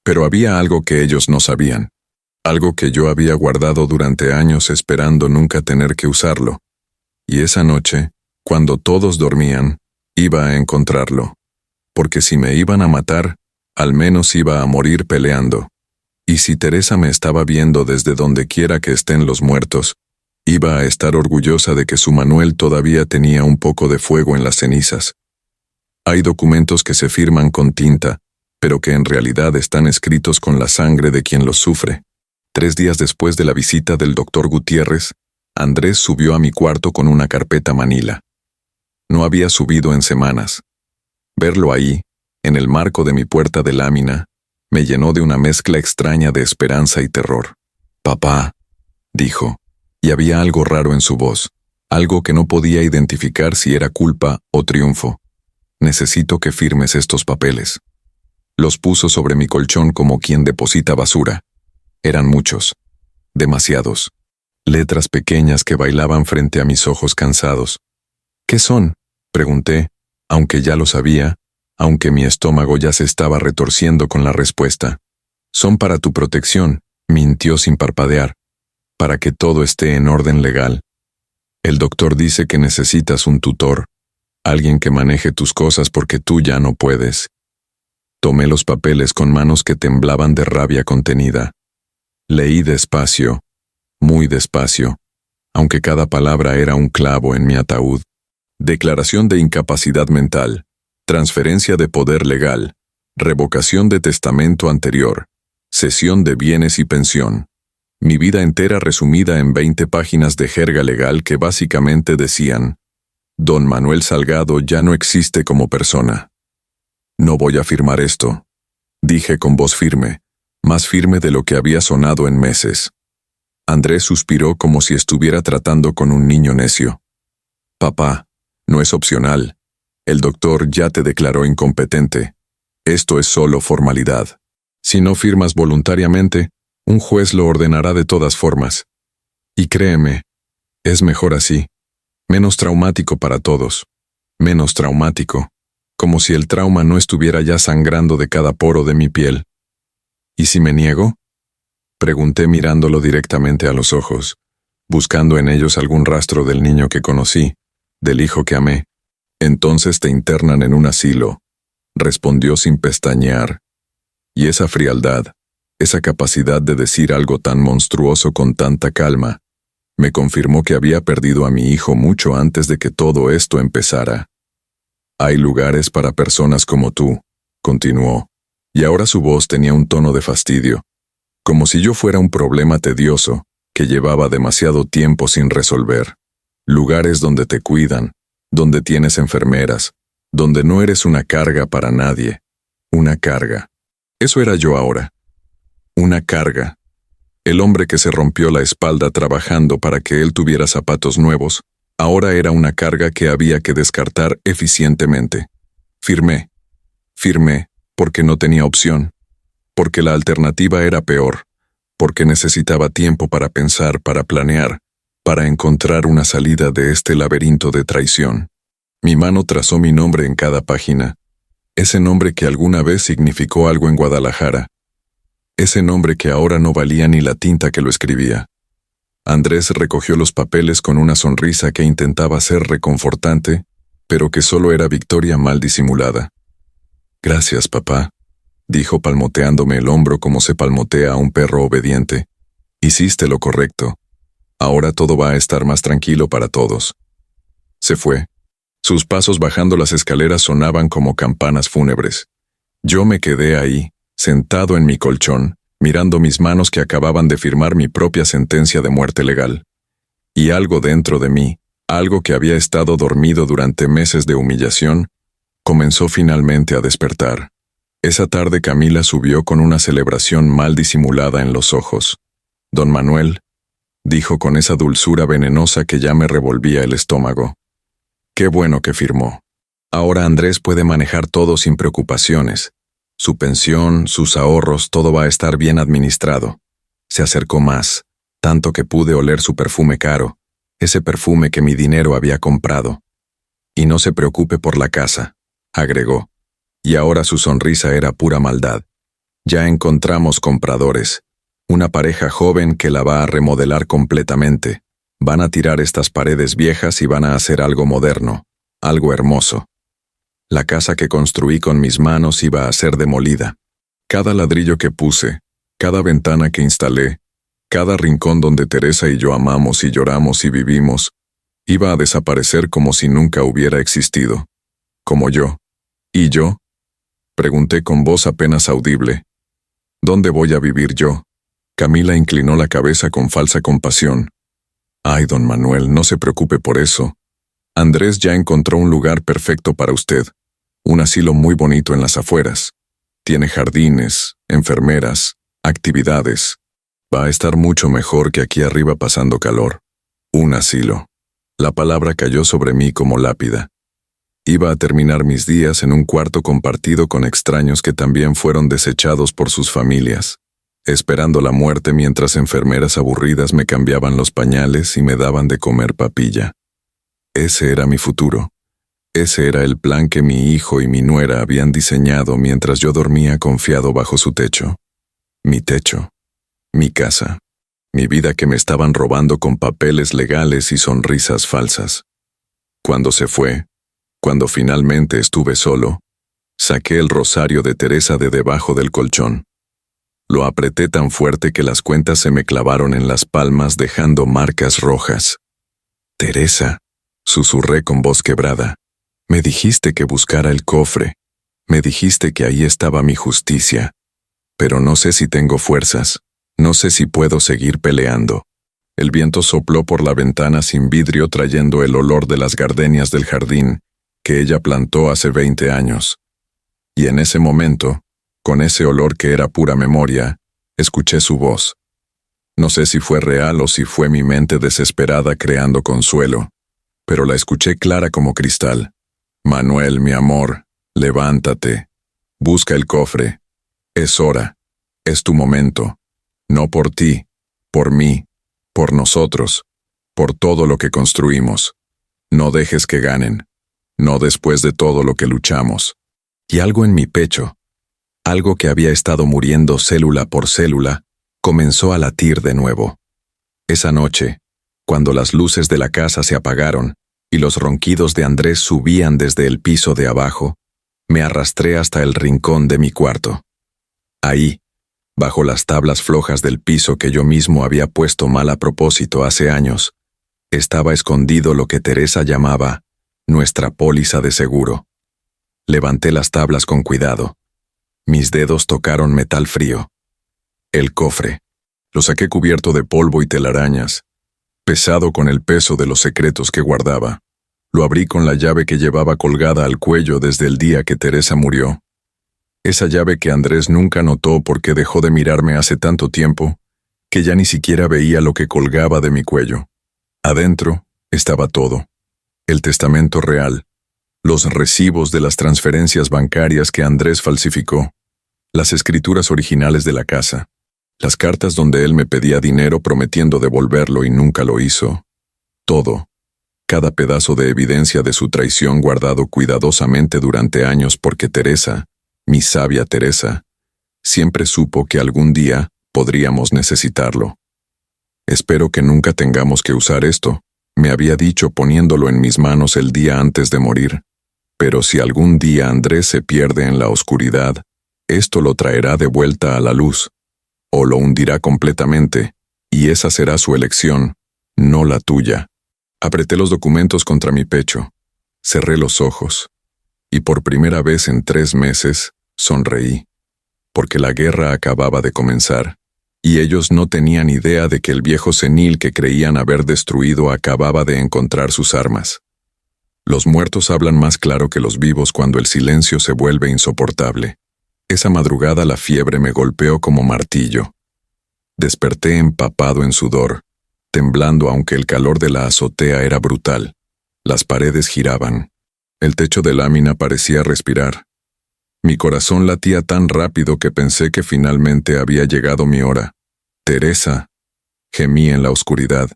Pero había algo que ellos no sabían, algo que yo había guardado durante años esperando nunca tener que usarlo. Y esa noche, cuando todos dormían, iba a encontrarlo. Porque si me iban a matar, al menos iba a morir peleando. Y si Teresa me estaba viendo desde donde quiera que estén los muertos, iba a estar orgullosa de que su Manuel todavía tenía un poco de fuego en las cenizas. Hay documentos que se firman con tinta, pero que en realidad están escritos con la sangre de quien los sufre. 3 días después de la visita del doctor Gutiérrez, Andrés subió a mi cuarto con una carpeta manila. No había subido en semanas. Verlo ahí, en el marco de mi puerta de lámina, me llenó de una mezcla extraña de esperanza y terror. «Papá», dijo, y había algo raro en su voz, algo que no podía identificar si era culpa o triunfo. «Necesito que firmes estos papeles». Los puso sobre mi colchón como quien deposita basura. Eran muchos, demasiados. Letras pequeñas que bailaban frente a mis ojos cansados. «¿Qué son?», pregunté, aunque ya lo sabía, aunque mi estómago ya se estaba retorciendo con la respuesta. «Son para tu protección», mintió sin parpadear, «para que todo esté en orden legal. El doctor dice que necesitas un tutor, alguien que maneje tus cosas porque tú ya no puedes». Tomé los papeles con manos que temblaban de rabia contenida. Leí despacio, muy despacio, aunque cada palabra era un clavo en mi ataúd. Declaración de incapacidad mental, transferencia de poder legal, revocación de testamento anterior, cesión de bienes y pensión. Mi vida entera resumida en 20 páginas de jerga legal que básicamente decían: Don Manuel Salgado ya no existe como persona. «No voy a firmar esto», dije con voz firme, más firme de lo que había sonado en meses. Andrés suspiró como si estuviera tratando con un niño necio. «Papá, no es opcional. El doctor ya te declaró incompetente. Esto es solo formalidad. Si no firmas voluntariamente, un juez lo ordenará de todas formas. Y créeme, es mejor así. Menos traumático para todos. Menos traumático. Como si el trauma no estuviera ya sangrando de cada poro de mi piel». «¿Y si me niego?», pregunté mirándolo directamente a los ojos, buscando en ellos algún rastro del niño que conocí, del hijo que amé. «Entonces te internan en un asilo», respondió sin pestañear. Y esa frialdad, esa capacidad de decir algo tan monstruoso con tanta calma, me confirmó que había perdido a mi hijo mucho antes de que todo esto empezara. «Hay lugares para personas como tú», continuó, y ahora su voz tenía un tono de fastidio, como si yo fuera un problema tedioso que llevaba demasiado tiempo sin resolver. «Lugares donde te cuidan, donde tienes enfermeras, donde no eres una carga para nadie. Una carga». Eso era yo ahora. Una carga. El hombre que se rompió la espalda trabajando para que él tuviera zapatos nuevos, ahora era una carga que había que descartar eficientemente. Firmé, porque no tenía opción, porque la alternativa era peor, porque necesitaba tiempo para pensar, para planear, para encontrar una salida de este laberinto de traición. Mi mano trazó mi nombre en cada página, ese nombre que alguna vez significó algo en Guadalajara, ese nombre que ahora no valía ni la tinta que lo escribía. Andrés recogió los papeles con una sonrisa que intentaba ser reconfortante, pero que solo era victoria mal disimulada. «Gracias, papá», dijo palmoteándome el hombro como se palmotea a un perro obediente. «Hiciste lo correcto. Ahora todo va a estar más tranquilo para todos». Se fue. Sus pasos bajando las escaleras sonaban como campanas fúnebres. Yo me quedé ahí, sentado en mi colchón, mirando mis manos que acababan de firmar mi propia sentencia de muerte legal. Y algo dentro de mí, algo que había estado dormido durante meses de humillación, comenzó finalmente a despertar. Esa tarde Camila subió con una celebración mal disimulada en los ojos. «Don Manuel», dijo con esa dulzura venenosa que ya me revolvía el estómago. «Qué bueno que firmó. Ahora Andrés puede manejar todo sin preocupaciones. Su pensión, sus ahorros, todo va a estar bien administrado». Se acercó más, tanto que pude oler su perfume caro, ese perfume que mi dinero había comprado. «Y no se preocupe por la casa», agregó, y ahora su sonrisa era pura maldad. «Ya encontramos compradores, una pareja joven que la va a remodelar completamente. Van a tirar estas paredes viejas y van a hacer algo moderno, algo hermoso. La casa que construí con mis manos iba a ser demolida. Cada ladrillo que puse, cada ventana que instalé, cada rincón donde Teresa y yo amamos y lloramos y vivimos, iba a desaparecer como si nunca hubiera existido. Como yo. ¿Y yo?», pregunté con voz apenas audible. «¿Dónde voy a vivir yo?». Camila inclinó la cabeza con falsa compasión. «Ay, don Manuel, no se preocupe por eso. Andrés ya encontró un lugar perfecto para usted. Un asilo muy bonito en las afueras. Tiene jardines, enfermeras, actividades. Va a estar mucho mejor que aquí arriba pasando calor. Un asilo». La palabra cayó sobre mí como lápida. Iba a terminar mis días en un cuarto compartido con extraños que también fueron desechados por sus familias, esperando la muerte mientras enfermeras aburridas me cambiaban los pañales y me daban de comer papilla. Ese era mi futuro. Ese era el plan que mi hijo y mi nuera habían diseñado mientras yo dormía confiado bajo su techo. Mi techo, mi casa, mi vida que me estaban robando con papeles legales y sonrisas falsas. Cuando se fue, cuando finalmente estuve solo, saqué el rosario de Teresa de debajo del colchón. Lo apreté tan fuerte que las cuentas se me clavaron en las palmas dejando marcas rojas. «Teresa», susurré con voz quebrada, «me dijiste que buscara el cofre, me dijiste que ahí estaba mi justicia, pero no sé si tengo fuerzas, no sé si puedo seguir peleando». El viento sopló por la ventana sin vidrio trayendo el olor de las gardenias del jardín que ella plantó hace 20 años. Y en ese momento, con ese olor que era pura memoria, escuché su voz. No sé si fue real o si fue mi mente desesperada creando consuelo, pero la escuché clara como cristal. «Manuel, mi amor, levántate. Busca el cofre. Es hora. Es tu momento. No por ti, por mí, por nosotros, por todo lo que construimos. No dejes que ganen. No después de todo lo que luchamos». Y algo en mi pecho, algo que había estado muriendo célula por célula, comenzó a latir de nuevo. Esa noche, cuando las luces de la casa se apagaron y los ronquidos de Andrés subían desde el piso de abajo, me arrastré hasta el rincón de mi cuarto. Ahí, bajo las tablas flojas del piso que yo mismo había puesto mal a propósito hace años, estaba escondido lo que Teresa llamaba nuestra póliza de seguro. Levanté las tablas con cuidado. Mis dedos tocaron metal frío. El cofre. Lo saqué cubierto de polvo y telarañas, pesado con el peso de los secretos que guardaba. Lo abrí con la llave que llevaba colgada al cuello desde el día que Teresa murió. Esa llave que Andrés nunca notó porque dejó de mirarme hace tanto tiempo que ya ni siquiera veía lo que colgaba de mi cuello. Adentro estaba todo. El testamento real, los recibos de las transferencias bancarias que Andrés falsificó, las escrituras originales de la casa, las cartas donde él me pedía dinero prometiendo devolverlo y nunca lo hizo. Todo, cada pedazo de evidencia de su traición guardado cuidadosamente durante años porque Teresa, mi sabia Teresa, siempre supo que algún día podríamos necesitarlo. Espero que nunca tengamos que usar esto, me había dicho poniéndolo en mis manos el día antes de morir. Pero si algún día Andrés se pierde en la oscuridad, esto lo traerá de vuelta a la luz, o lo hundirá completamente, y esa será su elección, no la tuya. Apreté los documentos contra mi pecho, cerré los ojos, y por primera vez en 3 meses, sonreí, porque la guerra acababa de comenzar, y ellos no tenían idea de que el viejo senil que creían haber destruido acababa de encontrar sus armas. Los muertos hablan más claro que los vivos cuando el silencio se vuelve insoportable. Esa madrugada la fiebre me golpeó como martillo. Desperté empapado en sudor, temblando aunque el calor de la azotea era brutal. Las paredes giraban. El techo de lámina parecía respirar. Mi corazón latía tan rápido que pensé que finalmente había llegado mi hora. Teresa, gemí en la oscuridad.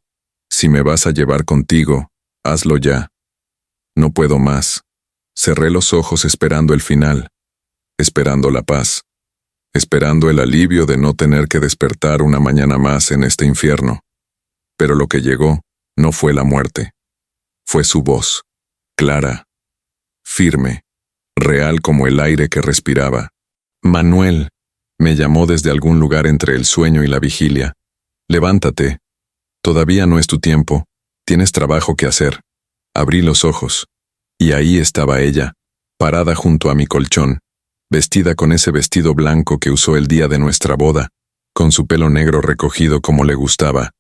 Si me vas a llevar contigo, hazlo ya. No puedo más. Cerré los ojos esperando el final, esperando la paz, esperando el alivio de no tener que despertar una mañana más en este infierno. Pero lo que llegó no fue la muerte. Fue su voz, clara, firme, real como el aire que respiraba. Manuel, me llamó desde algún lugar entre el sueño y la vigilia. Levántate. Todavía no es tu tiempo. Tienes trabajo que hacer. Abrí los ojos. Y ahí estaba ella, parada junto a mi colchón, vestida con ese vestido blanco que usó el día de nuestra boda, con su pelo negro recogido como le gustaba,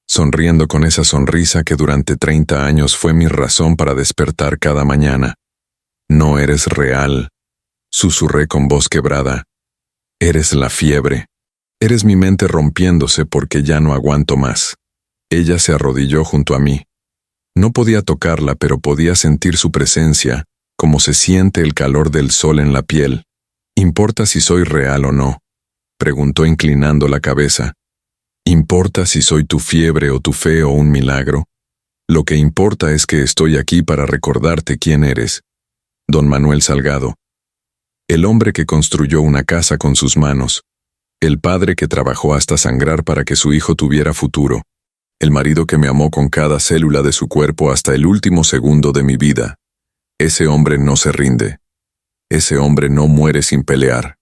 sonriendo con esa sonrisa que durante 30 años fue mi razón para despertar cada mañana. No eres real, susurré con voz quebrada. Eres la fiebre. Eres mi mente rompiéndose porque ya no aguanto más. Ella se arrodilló junto a mí. No podía tocarla, pero podía sentir su presencia, como se siente el calor del sol en la piel. ¿Importa si soy real o no?, preguntó inclinando la cabeza. ¿Importa si soy tu fiebre o tu fe o un milagro? Lo que importa es que estoy aquí para recordarte quién eres. Don Manuel Salgado. El hombre que construyó una casa con sus manos. El padre que trabajó hasta sangrar para que su hijo tuviera futuro. El marido que me amó con cada célula de su cuerpo hasta el último segundo de mi vida. Ese hombre no se rinde. Ese hombre no muere sin pelear.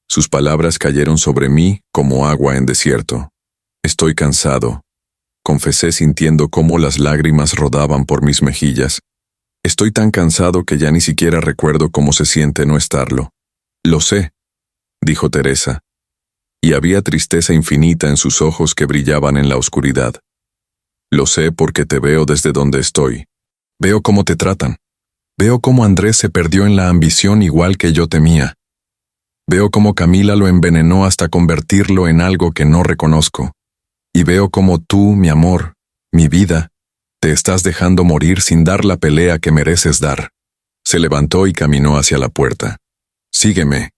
Sus palabras cayeron sobre mí como agua en desierto. Estoy cansado, confesé sintiendo cómo las lágrimas rodaban por mis mejillas. Estoy tan cansado que ya ni siquiera recuerdo cómo se siente no estarlo. Lo sé, dijo Teresa, y había tristeza infinita en sus ojos que brillaban en la oscuridad. Lo sé porque te veo desde donde estoy. Veo cómo te tratan. Veo cómo Andrés se perdió en la ambición igual que yo temía. Veo cómo Camila lo envenenó hasta convertirlo en algo que no reconozco. Y veo cómo tú, mi amor, mi vida, te estás dejando morir sin dar la pelea que mereces dar. Se levantó y caminó hacia la puerta. Sígueme,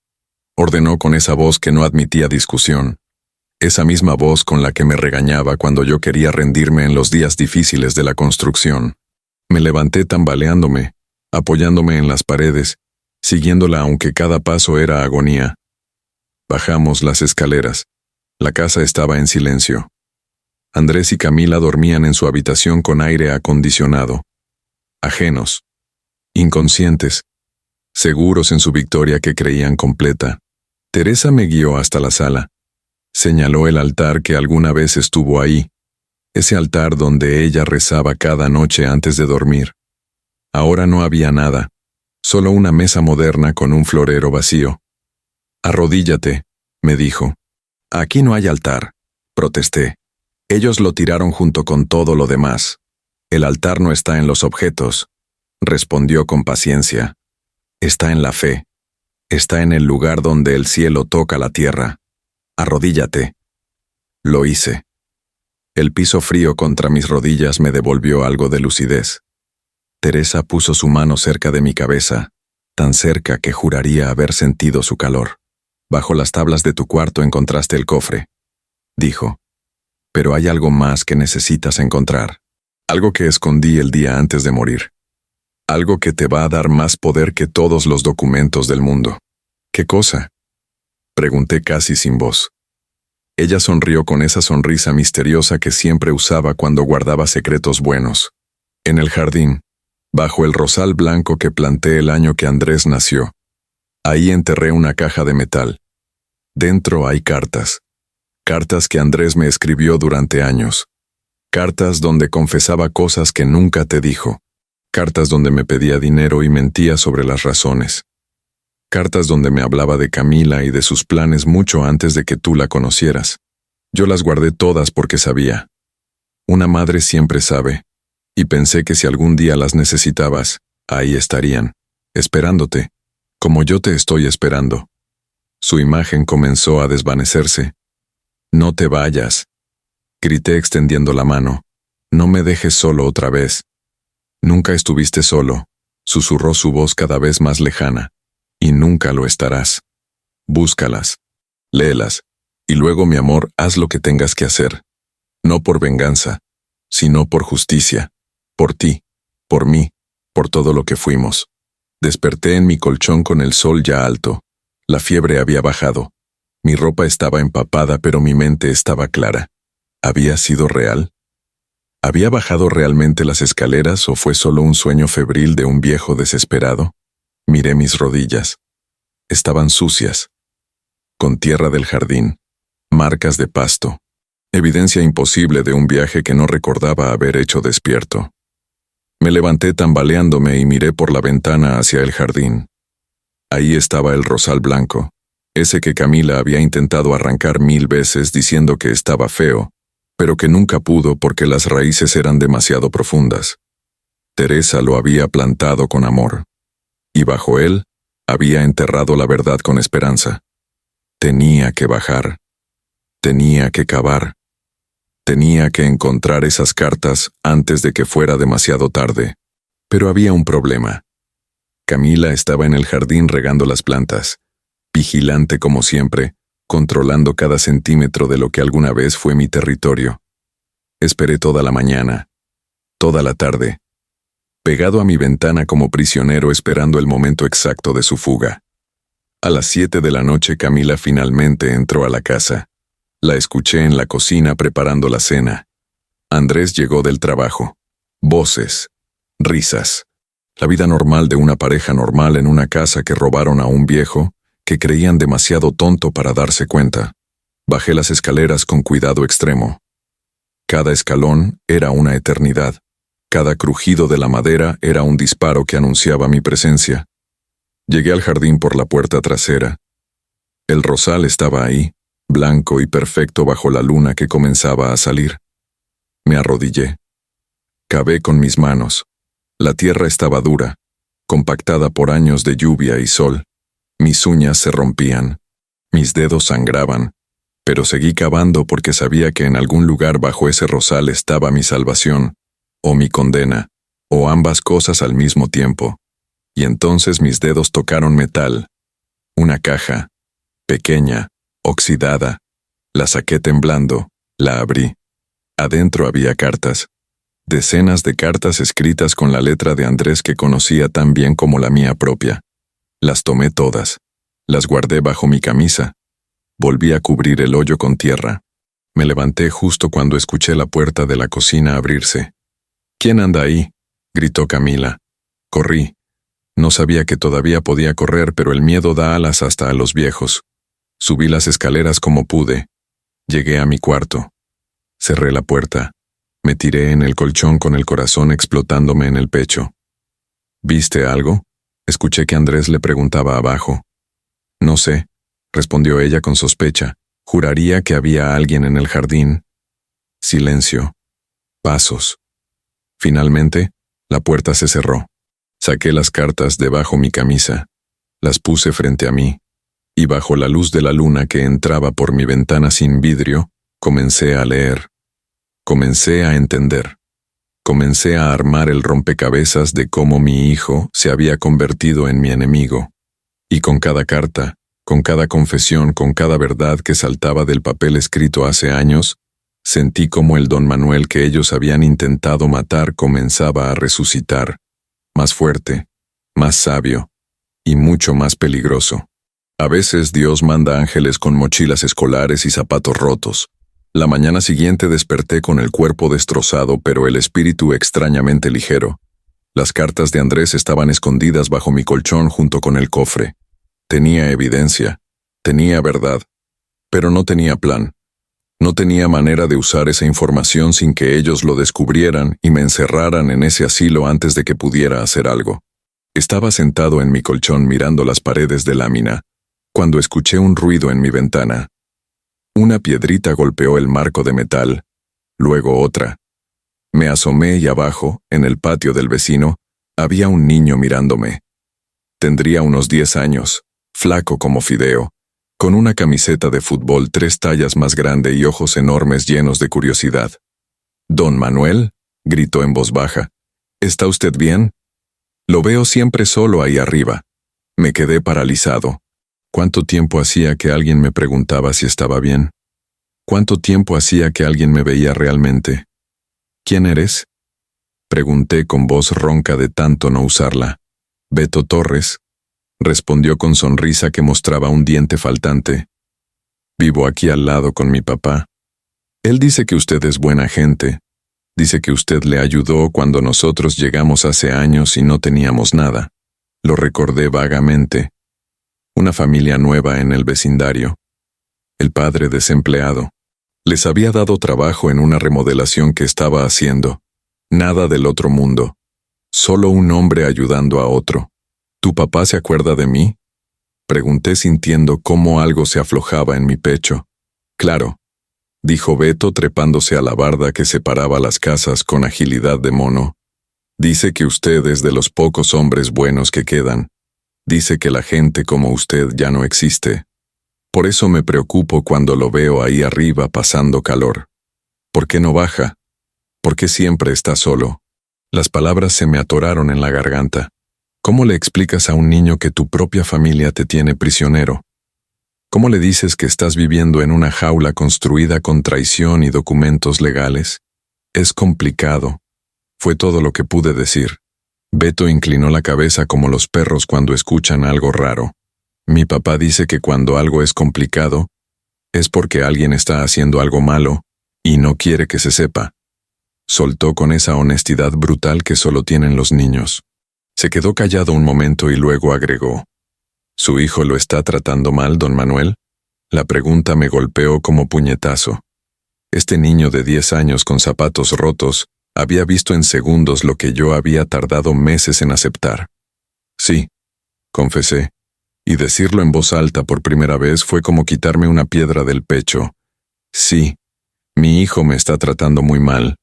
ordenó con esa voz que no admitía discusión. Esa misma voz con la que me regañaba cuando yo quería rendirme en los días difíciles de la construcción. Me levanté tambaleándome, apoyándome en las paredes, siguiéndola aunque cada paso era agonía. Bajamos las escaleras. La casa estaba en silencio. Andrés y Camila dormían en su habitación con aire acondicionado. Ajenos, inconscientes, seguros en su victoria que creían completa. Teresa me guió hasta la sala. Señaló el altar que alguna vez estuvo ahí, ese altar donde ella rezaba cada noche antes de dormir. Ahora no había nada, solo una mesa moderna con un florero vacío. Arrodíllate, me dijo. Aquí no hay altar, protesté. Ellos lo tiraron junto con todo lo demás. El altar no está en los objetos, respondió con paciencia. Está en la fe. Está en el lugar donde el cielo toca la tierra. Arrodíllate. Lo hice. El piso frío contra mis rodillas me devolvió algo de lucidez. Teresa puso su mano cerca de mi cabeza, tan cerca que juraría haber sentido su calor. Bajo las tablas de tu cuarto encontraste el cofre, dijo. Pero hay algo más que necesitas encontrar. Algo que escondí el día antes de morir. Algo que te va a dar más poder que todos los documentos del mundo. ¿Qué cosa? Pregunté casi sin voz. Ella sonrió con esa sonrisa misteriosa que siempre usaba cuando guardaba secretos buenos. En el jardín, bajo el rosal blanco que planté el año que Andrés nació. Ahí enterré una caja de metal. Dentro hay cartas. Cartas que Andrés me escribió durante años. Cartas donde confesaba cosas que nunca te dijo. Cartas donde me pedía dinero y mentía sobre las razones. Cartas donde me hablaba de Camila y de sus planes mucho antes de que tú la conocieras. Yo las guardé todas porque sabía. Una madre siempre sabe. Y pensé que si algún día las necesitabas, ahí estarían, esperándote, como yo te estoy esperando. Su imagen comenzó a desvanecerse. No te vayas, grité extendiendo la mano. No me dejes solo otra vez. Nunca estuviste solo, susurró su voz cada vez más lejana. Y nunca lo estarás. Búscalas, léelas, y luego, mi amor, haz lo que tengas que hacer. No por venganza, sino por justicia. Por ti, por mí, por todo lo que fuimos. Desperté en mi colchón con el sol ya alto. La fiebre había bajado. Mi ropa estaba empapada, pero mi mente estaba clara. ¿Había sido real? ¿Había bajado realmente las escaleras o fue solo un sueño febril de un viejo desesperado? Miré mis rodillas. Estaban sucias, con tierra del jardín, marcas de pasto, evidencia imposible de un viaje que no recordaba haber hecho despierto. Me levanté tambaleándome y miré por la ventana hacia el jardín. Ahí estaba el rosal blanco, ese que Camila había intentado arrancar 1000 veces diciendo que estaba feo, pero que nunca pudo porque las raíces eran demasiado profundas. Teresa lo había plantado con amor. Y bajo él, había enterrado la verdad con esperanza. Tenía que bajar. Tenía que cavar. Tenía que encontrar esas cartas antes de que fuera demasiado tarde. Pero había un problema. Camila estaba en el jardín regando las plantas, vigilante como siempre, controlando cada centímetro de lo que alguna vez fue mi territorio. Esperé toda la mañana, toda la tarde, pegado a mi ventana como prisionero esperando el momento exacto de su fuga. A las 7 de la noche Camila finalmente entró a la casa. La escuché en la cocina preparando la cena. Andrés llegó del trabajo. Voces, risas. La vida normal de una pareja normal en una casa que robaron a un viejo que creían demasiado tonto para darse cuenta. Bajé las escaleras con cuidado extremo. Cada escalón era una eternidad. Cada crujido de la madera era un disparo que anunciaba mi presencia. Llegué al jardín por la puerta trasera. El rosal estaba ahí, blanco y perfecto bajo la luna que comenzaba a salir. Me arrodillé. Cavé con mis manos. La tierra estaba dura, compactada por años de lluvia y sol. Mis uñas se rompían. Mis dedos sangraban. Pero seguí cavando porque sabía que en algún lugar bajo ese rosal estaba mi salvación, o mi condena, o ambas cosas al mismo tiempo. Y entonces mis dedos tocaron metal. Una caja, pequeña, oxidada. La saqué temblando, la abrí. Adentro había cartas. Decenas de cartas escritas con la letra de Andrés que conocía tan bien como la mía propia. Las tomé todas. Las guardé bajo mi camisa. Volví a cubrir el hoyo con tierra. Me levanté justo cuando escuché la puerta de la cocina abrirse. «¿Quién anda ahí?», gritó Camila. Corrí. No sabía que todavía podía correr, pero el miedo da alas hasta a los viejos. Subí las escaleras como pude. Llegué a mi cuarto. Cerré la puerta. Me tiré en el colchón con el corazón explotándome en el pecho. «¿Viste algo?», escuché que Andrés le preguntaba abajo. «No sé», respondió ella con sospecha. «Juraría que había alguien en el jardín». Silencio. Pasos. Finalmente, la puerta se cerró. Saqué las cartas debajo mi camisa. Las puse frente a mí. Y bajo la luz de la luna que entraba por mi ventana sin vidrio, Comencé a leer. Comencé a entender. Comencé a armar el rompecabezas de cómo mi hijo se había convertido en mi enemigo. Y con cada carta, con cada confesión, con cada verdad que saltaba del papel escrito hace años, sentí como el don Manuel que ellos habían intentado matar comenzaba a resucitar, más fuerte, más sabio y mucho más peligroso. A veces Dios manda ángeles con mochilas escolares y zapatos rotos. La mañana siguiente desperté con el cuerpo destrozado, pero el espíritu extrañamente ligero. Las cartas de Andrés estaban escondidas bajo mi colchón junto con el cofre. Tenía evidencia, tenía verdad, pero no tenía plan. No tenía manera de usar esa información sin que ellos lo descubrieran y me encerraran en ese asilo antes de que pudiera hacer algo. Estaba sentado en mi colchón mirando las paredes de lámina, cuando escuché un ruido en mi ventana. Una piedrita golpeó el marco de metal, luego otra. Me asomé y abajo, en el patio del vecino, había un niño mirándome. Tendría unos 10 años, flaco como fideo, con una camiseta de fútbol 3 tallas más grande y ojos enormes llenos de curiosidad. «Don Manuel», gritó en voz baja, «¿está usted bien? Lo veo siempre solo ahí arriba». Me quedé paralizado. ¿Cuánto tiempo hacía que alguien me preguntaba si estaba bien? ¿Cuánto tiempo hacía que alguien me veía realmente? «¿Quién eres?», pregunté con voz ronca de tanto no usarla. «Beto Torres», respondió con sonrisa que mostraba un diente faltante. «Vivo aquí al lado con mi papá. Él dice que usted es buena gente. Dice que usted le ayudó cuando nosotros llegamos hace años y no teníamos nada». Lo recordé vagamente. Una familia nueva en el vecindario. El padre desempleado. Les había dado trabajo en una remodelación que estaba haciendo. Nada del otro mundo. Solo un hombre ayudando a otro. «¿Tu papá se acuerda de mí?», pregunté sintiendo cómo algo se aflojaba en mi pecho. «Claro», dijo Beto trepándose a la barda que separaba las casas con agilidad de mono. «Dice que usted es de los pocos hombres buenos que quedan. Dice que la gente como usted ya no existe. Por eso me preocupo cuando lo veo ahí arriba pasando calor. ¿Por qué no baja? ¿Por qué siempre está solo?». Las palabras se me atoraron en la garganta. ¿Cómo le explicas a un niño que tu propia familia te tiene prisionero? ¿Cómo le dices que estás viviendo en una jaula construida con traición y documentos legales? Es complicado. Fue todo lo que pude decir. Beto inclinó la cabeza como los perros cuando escuchan algo raro. Mi papá dice que cuando algo es complicado, es porque alguien está haciendo algo malo y no quiere que se sepa. Soltó con esa honestidad brutal que solo tienen los niños. Se quedó callado un momento y luego agregó: «¿Su hijo lo está tratando mal, don Manuel?». La pregunta me golpeó como puñetazo. Este niño de 10 años con zapatos rotos había visto en segundos lo que yo había tardado meses en aceptar. «Sí», confesé, y decirlo en voz alta por primera vez fue como quitarme una piedra del pecho. «Sí, mi hijo me está tratando muy mal».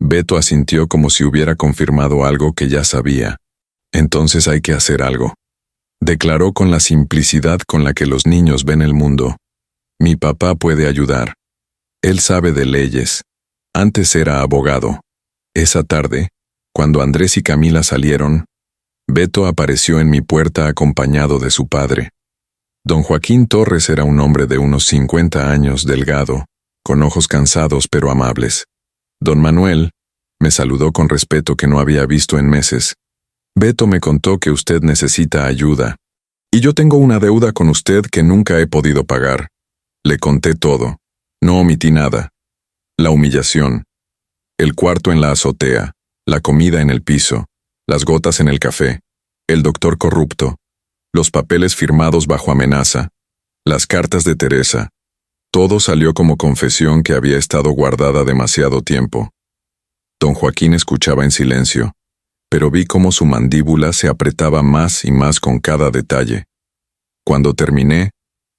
Beto asintió como si hubiera confirmado algo que ya sabía. «Entonces hay que hacer algo», declaró con la simplicidad con la que los niños ven el mundo. «Mi papá puede ayudar. Él sabe de leyes. Antes era abogado». Esa tarde, cuando Andrés y Camila salieron, Beto apareció en mi puerta acompañado de su padre. Don Joaquín Torres era un hombre de unos 50 años, delgado, con ojos cansados pero amables. Don Manuel me saludó con respeto que no había visto en meses. «Beto me contó que usted necesita ayuda. Y yo tengo una deuda con usted que nunca he podido pagar». Le conté todo. No omití nada. La humillación. El cuarto en la azotea. La comida en el piso. Las gotas en el café. El doctor corrupto. Los papeles firmados bajo amenaza. Las cartas de Teresa. Todo salió como confesión que había estado guardada demasiado tiempo. Don Joaquín escuchaba en silencio, pero vi cómo su mandíbula se apretaba más y más con cada detalle. Cuando terminé,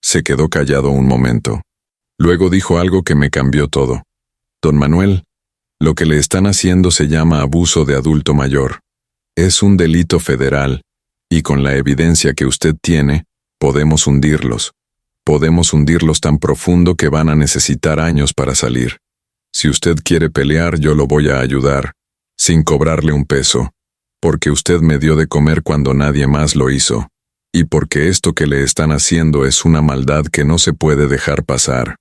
se quedó callado un momento. Luego dijo algo que me cambió todo. «Don Manuel, lo que le están haciendo se llama abuso de adulto mayor. Es un delito federal, y con la evidencia que usted tiene, podemos hundirlos. Podemos hundirlos tan profundo que van a necesitar años para salir. Si usted quiere pelear, yo lo voy a ayudar, sin cobrarle un peso, porque usted me dio de comer cuando nadie más lo hizo, y porque esto que le están haciendo es una maldad que no se puede dejar pasar.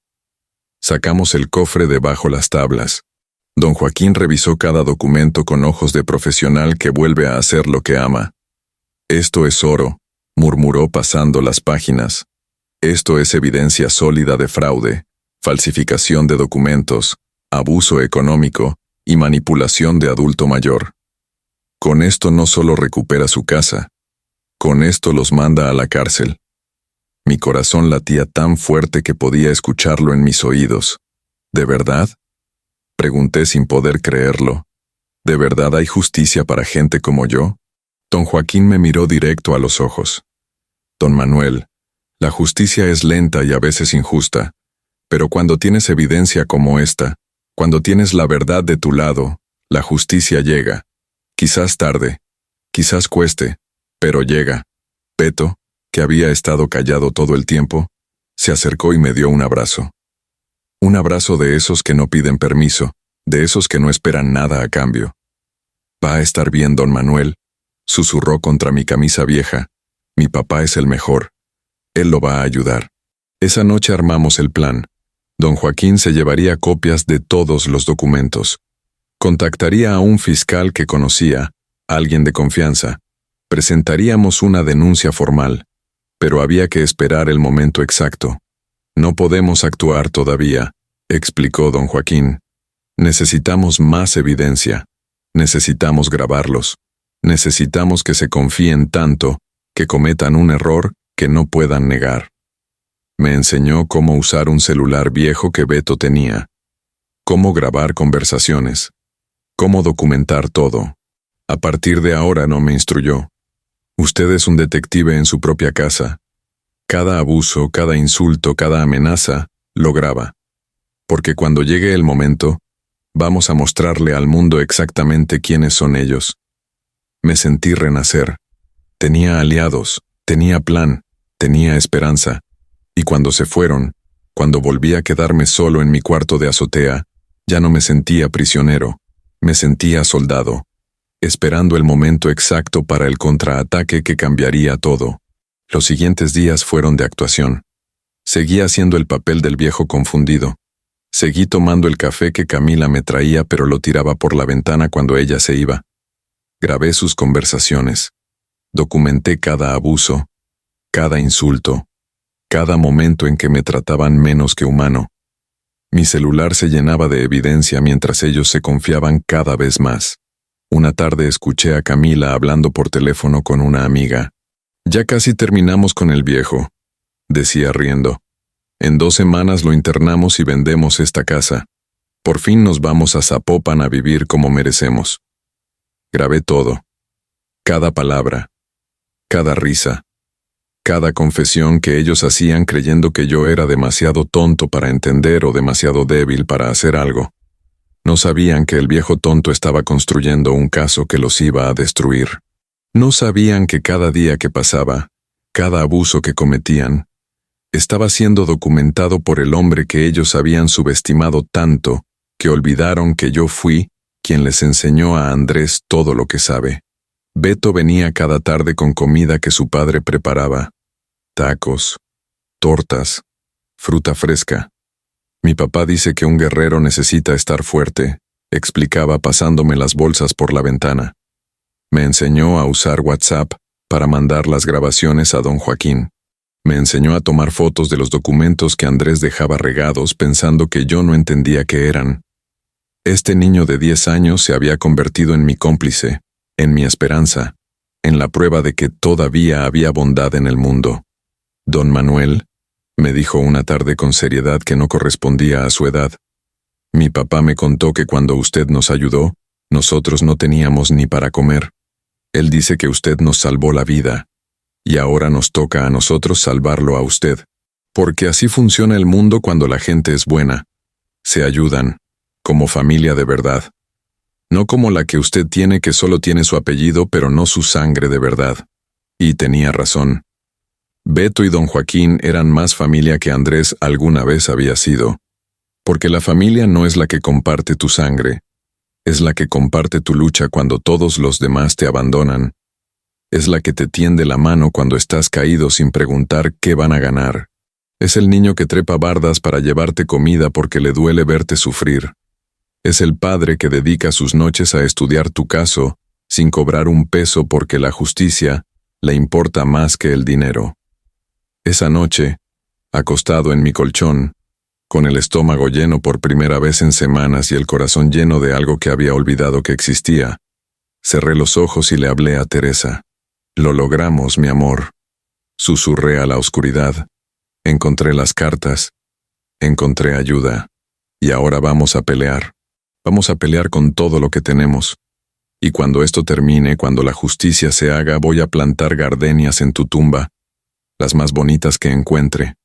Sacamos el cofre de bajo las tablas. Don Joaquín revisó cada documento con ojos de profesional que vuelve a hacer lo que ama. Esto es oro, murmuró pasando las páginas. Esto es evidencia sólida de fraude, falsificación de documentos, abuso económico y manipulación de adulto mayor. Con esto no solo recupera su casa, con esto los manda a la cárcel. Mi corazón latía tan fuerte que podía escucharlo en mis oídos. ¿De verdad? Pregunté sin poder creerlo. ¿De verdad hay justicia para gente como yo? Don Joaquín me miró directo a los ojos. Don Manuel, la justicia es lenta y a veces injusta, pero cuando tienes evidencia como esta, cuando tienes la verdad de tu lado, la justicia llega. Quizás tarde, quizás cueste, pero llega. Beto, que había estado callado todo el tiempo, se acercó y me dio un abrazo. Un abrazo de esos que no piden permiso, de esos que no esperan nada a cambio. Va a estar bien, don Manuel, susurró contra mi camisa vieja. Mi papá es el mejor. Él lo va a ayudar. Esa noche armamos el plan. Don Joaquín se llevaría copias de todos los documentos. Contactaría a un fiscal que conocía, alguien de confianza. Presentaríamos una denuncia formal, pero había que esperar el momento exacto. No podemos actuar todavía, explicó don Joaquín. Necesitamos más evidencia. Necesitamos grabarlos. Necesitamos que se confíen tanto, que cometan un error que no puedan negar. Me enseñó cómo usar un celular viejo que Beto tenía, cómo grabar conversaciones, cómo documentar todo. A partir de ahora no me instruyó. Usted es un detective en su propia casa. Cada abuso, cada insulto, cada amenaza, lo graba. Porque cuando llegue el momento, vamos a mostrarle al mundo exactamente quiénes son ellos. Me sentí renacer. Tenía aliados, tenía plan, tenía esperanza. Y cuando se fueron, cuando volví a quedarme solo en mi cuarto de azotea, ya no me sentía prisionero, me sentía soldado, esperando el momento exacto para el contraataque que cambiaría todo. Los siguientes días fueron de actuación. Seguí haciendo el papel del viejo confundido. Seguí tomando el café que Camila me traía, pero lo tiraba por la ventana cuando ella se iba. Grabé sus conversaciones. Documenté cada abuso, cada insulto, cada momento en que me trataban menos que humano. Mi celular se llenaba de evidencia mientras ellos se confiaban cada vez más. Una tarde escuché a Camila hablando por teléfono con una amiga. Ya casi terminamos con el viejo, decía riendo. En 2 semanas lo internamos y vendemos esta casa. Por fin nos vamos a Zapopan a vivir como merecemos. Grabé todo. Cada palabra. Cada risa. Cada confesión que ellos hacían creyendo que yo era demasiado tonto para entender o demasiado débil para hacer algo. No sabían que el viejo tonto estaba construyendo un caso que los iba a destruir. No sabían que cada día que pasaba, cada abuso que cometían, estaba siendo documentado por el hombre que ellos habían subestimado tanto que olvidaron que yo fui quien les enseñó a Andrés todo lo que sabe. Beto venía cada tarde con comida que su padre preparaba. Tacos, tortas, fruta fresca. Mi papá dice que un guerrero necesita estar fuerte, explicaba pasándome las bolsas por la ventana. Me enseñó a usar WhatsApp para mandar las grabaciones a don Joaquín. Me enseñó a tomar fotos de los documentos que Andrés dejaba regados pensando que yo no entendía qué eran. Este niño de 10 años se había convertido en mi cómplice, en mi esperanza, en la prueba de que todavía había bondad en el mundo. Don Manuel, me dijo una tarde con seriedad que no correspondía a su edad. Mi papá me contó que cuando usted nos ayudó, nosotros no teníamos ni para comer. Él dice que usted nos salvó la vida, y ahora nos toca a nosotros salvarlo a usted. Porque así funciona el mundo cuando la gente es buena. Se ayudan, como familia de verdad. No como la que usted tiene que solo tiene su apellido pero no su sangre de verdad. Y tenía razón. Beto y don Joaquín eran más familia que Andrés alguna vez había sido, porque la familia no es la que comparte tu sangre, es la que comparte tu lucha cuando todos los demás te abandonan, es la que te tiende la mano cuando estás caído sin preguntar qué van a ganar. Es el niño que trepa bardas para llevarte comida porque le duele verte sufrir. Es el padre que dedica sus noches a estudiar tu caso sin cobrar un peso porque la justicia le importa más que el dinero. Esa noche, acostado en mi colchón, con el estómago lleno por primera vez en semanas y el corazón lleno de algo que había olvidado que existía, cerré los ojos y le hablé a Teresa. Lo logramos, mi amor. Susurré a la oscuridad. Encontré las cartas. Encontré ayuda. Y ahora vamos a pelear. Vamos a pelear con todo lo que tenemos. Y cuando esto termine, cuando la justicia se haga, voy a plantar gardenias en tu tumba, las más bonitas que encuentre,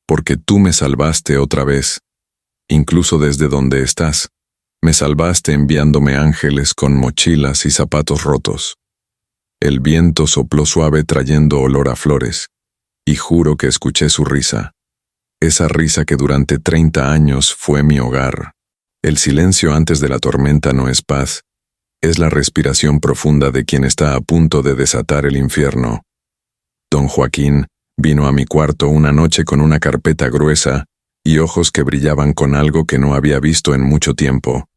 porque tú me salvaste otra vez, incluso desde donde estás. Me salvaste enviándome ángeles con mochilas y zapatos rotos. El viento sopló suave trayendo olor a flores, y juro que escuché su risa, esa risa que durante 30 años fue mi hogar. El silencio antes de la tormenta no es paz, es la respiración profunda de quien está a punto de desatar el infierno. Don Joaquín vino a mi cuarto una noche con una carpeta gruesa y ojos que brillaban con algo que no había visto en mucho tiempo.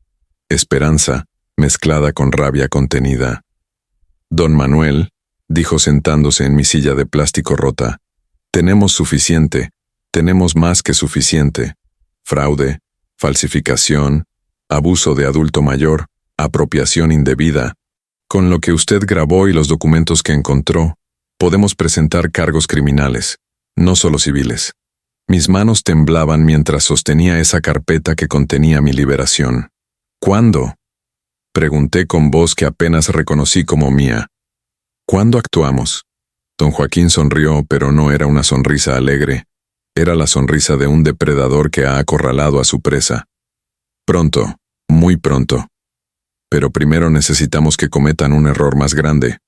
Esperanza, mezclada con rabia contenida. Don Manuel, dijo sentándose en mi silla de plástico rota, tenemos suficiente, tenemos más que suficiente. Fraude, falsificación, abuso de adulto mayor, apropiación indebida. Con lo que usted grabó y los documentos que encontró, podemos presentar cargos criminales, no solo civiles. Mis manos temblaban mientras sostenía esa carpeta que contenía mi liberación. ¿Cuándo? Pregunté con voz que apenas reconocí como mía. ¿Cuándo actuamos? Don Joaquín sonrió, pero no era una sonrisa alegre. Era la sonrisa de un depredador que ha acorralado a su presa. Pronto, muy pronto. Pero primero necesitamos que cometan un error más grande.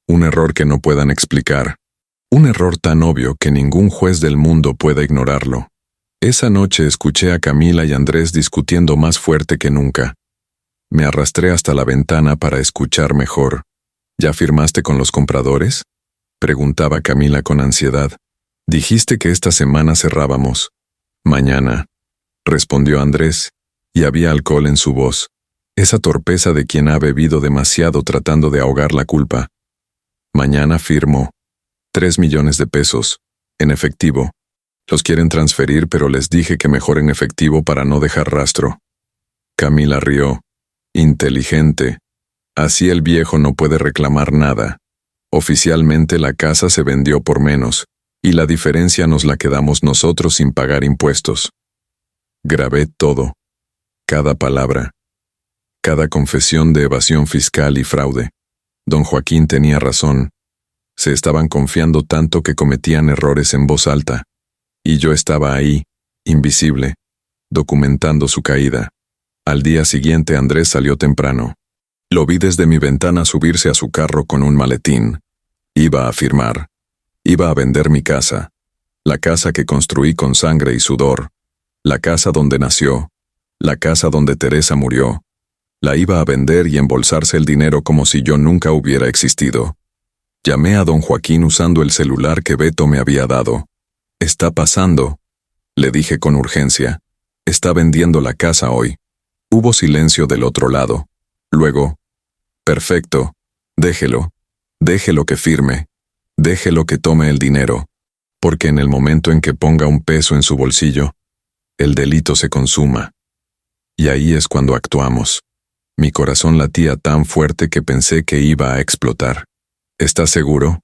Un error que no puedan explicar. Un error tan obvio que ningún juez del mundo pueda ignorarlo. Esa noche escuché a Camila y Andrés discutiendo más fuerte que nunca. Me arrastré hasta la ventana para escuchar mejor. ¿Ya firmaste con los compradores?, preguntaba Camila con ansiedad. Dijiste que esta semana cerrábamos. Mañana, respondió Andrés, y había alcohol en su voz. Esa torpeza de quien ha bebido demasiado tratando de ahogar la culpa. Mañana firmo. 3 millones de pesos, en efectivo. Los quieren transferir, pero les dije que mejor en efectivo para no dejar rastro. Camila rió. Inteligente. Así el viejo no puede reclamar nada. Oficialmente la casa se vendió por menos, y la diferencia nos la quedamos nosotros sin pagar impuestos. Grabé todo. Cada palabra. Cada confesión de evasión fiscal y fraude. Don Joaquín tenía razón. Se estaban confiando tanto que cometían errores en voz alta. Y yo estaba ahí, invisible, documentando su caída. Al día siguiente Andrés salió temprano. Lo vi desde mi ventana subirse a su carro con un maletín. Iba a firmar. Iba a vender mi casa. La casa que construí con sangre y sudor. La casa donde nació. La casa donde Teresa murió. La iba a vender y embolsarse el dinero como si yo nunca hubiera existido. Llamé a don Joaquín usando el celular que Beto me había dado. «Está pasando», le dije con urgencia. «Está vendiendo la casa hoy». Hubo silencio del otro lado. Luego, «Perfecto, déjelo que firme, déjelo que tome el dinero, porque en el momento en que ponga un peso en su bolsillo, el delito se consuma». Y ahí es cuando actuamos. Mi corazón latía tan fuerte que pensé que iba a explotar. «¿Estás seguro?»,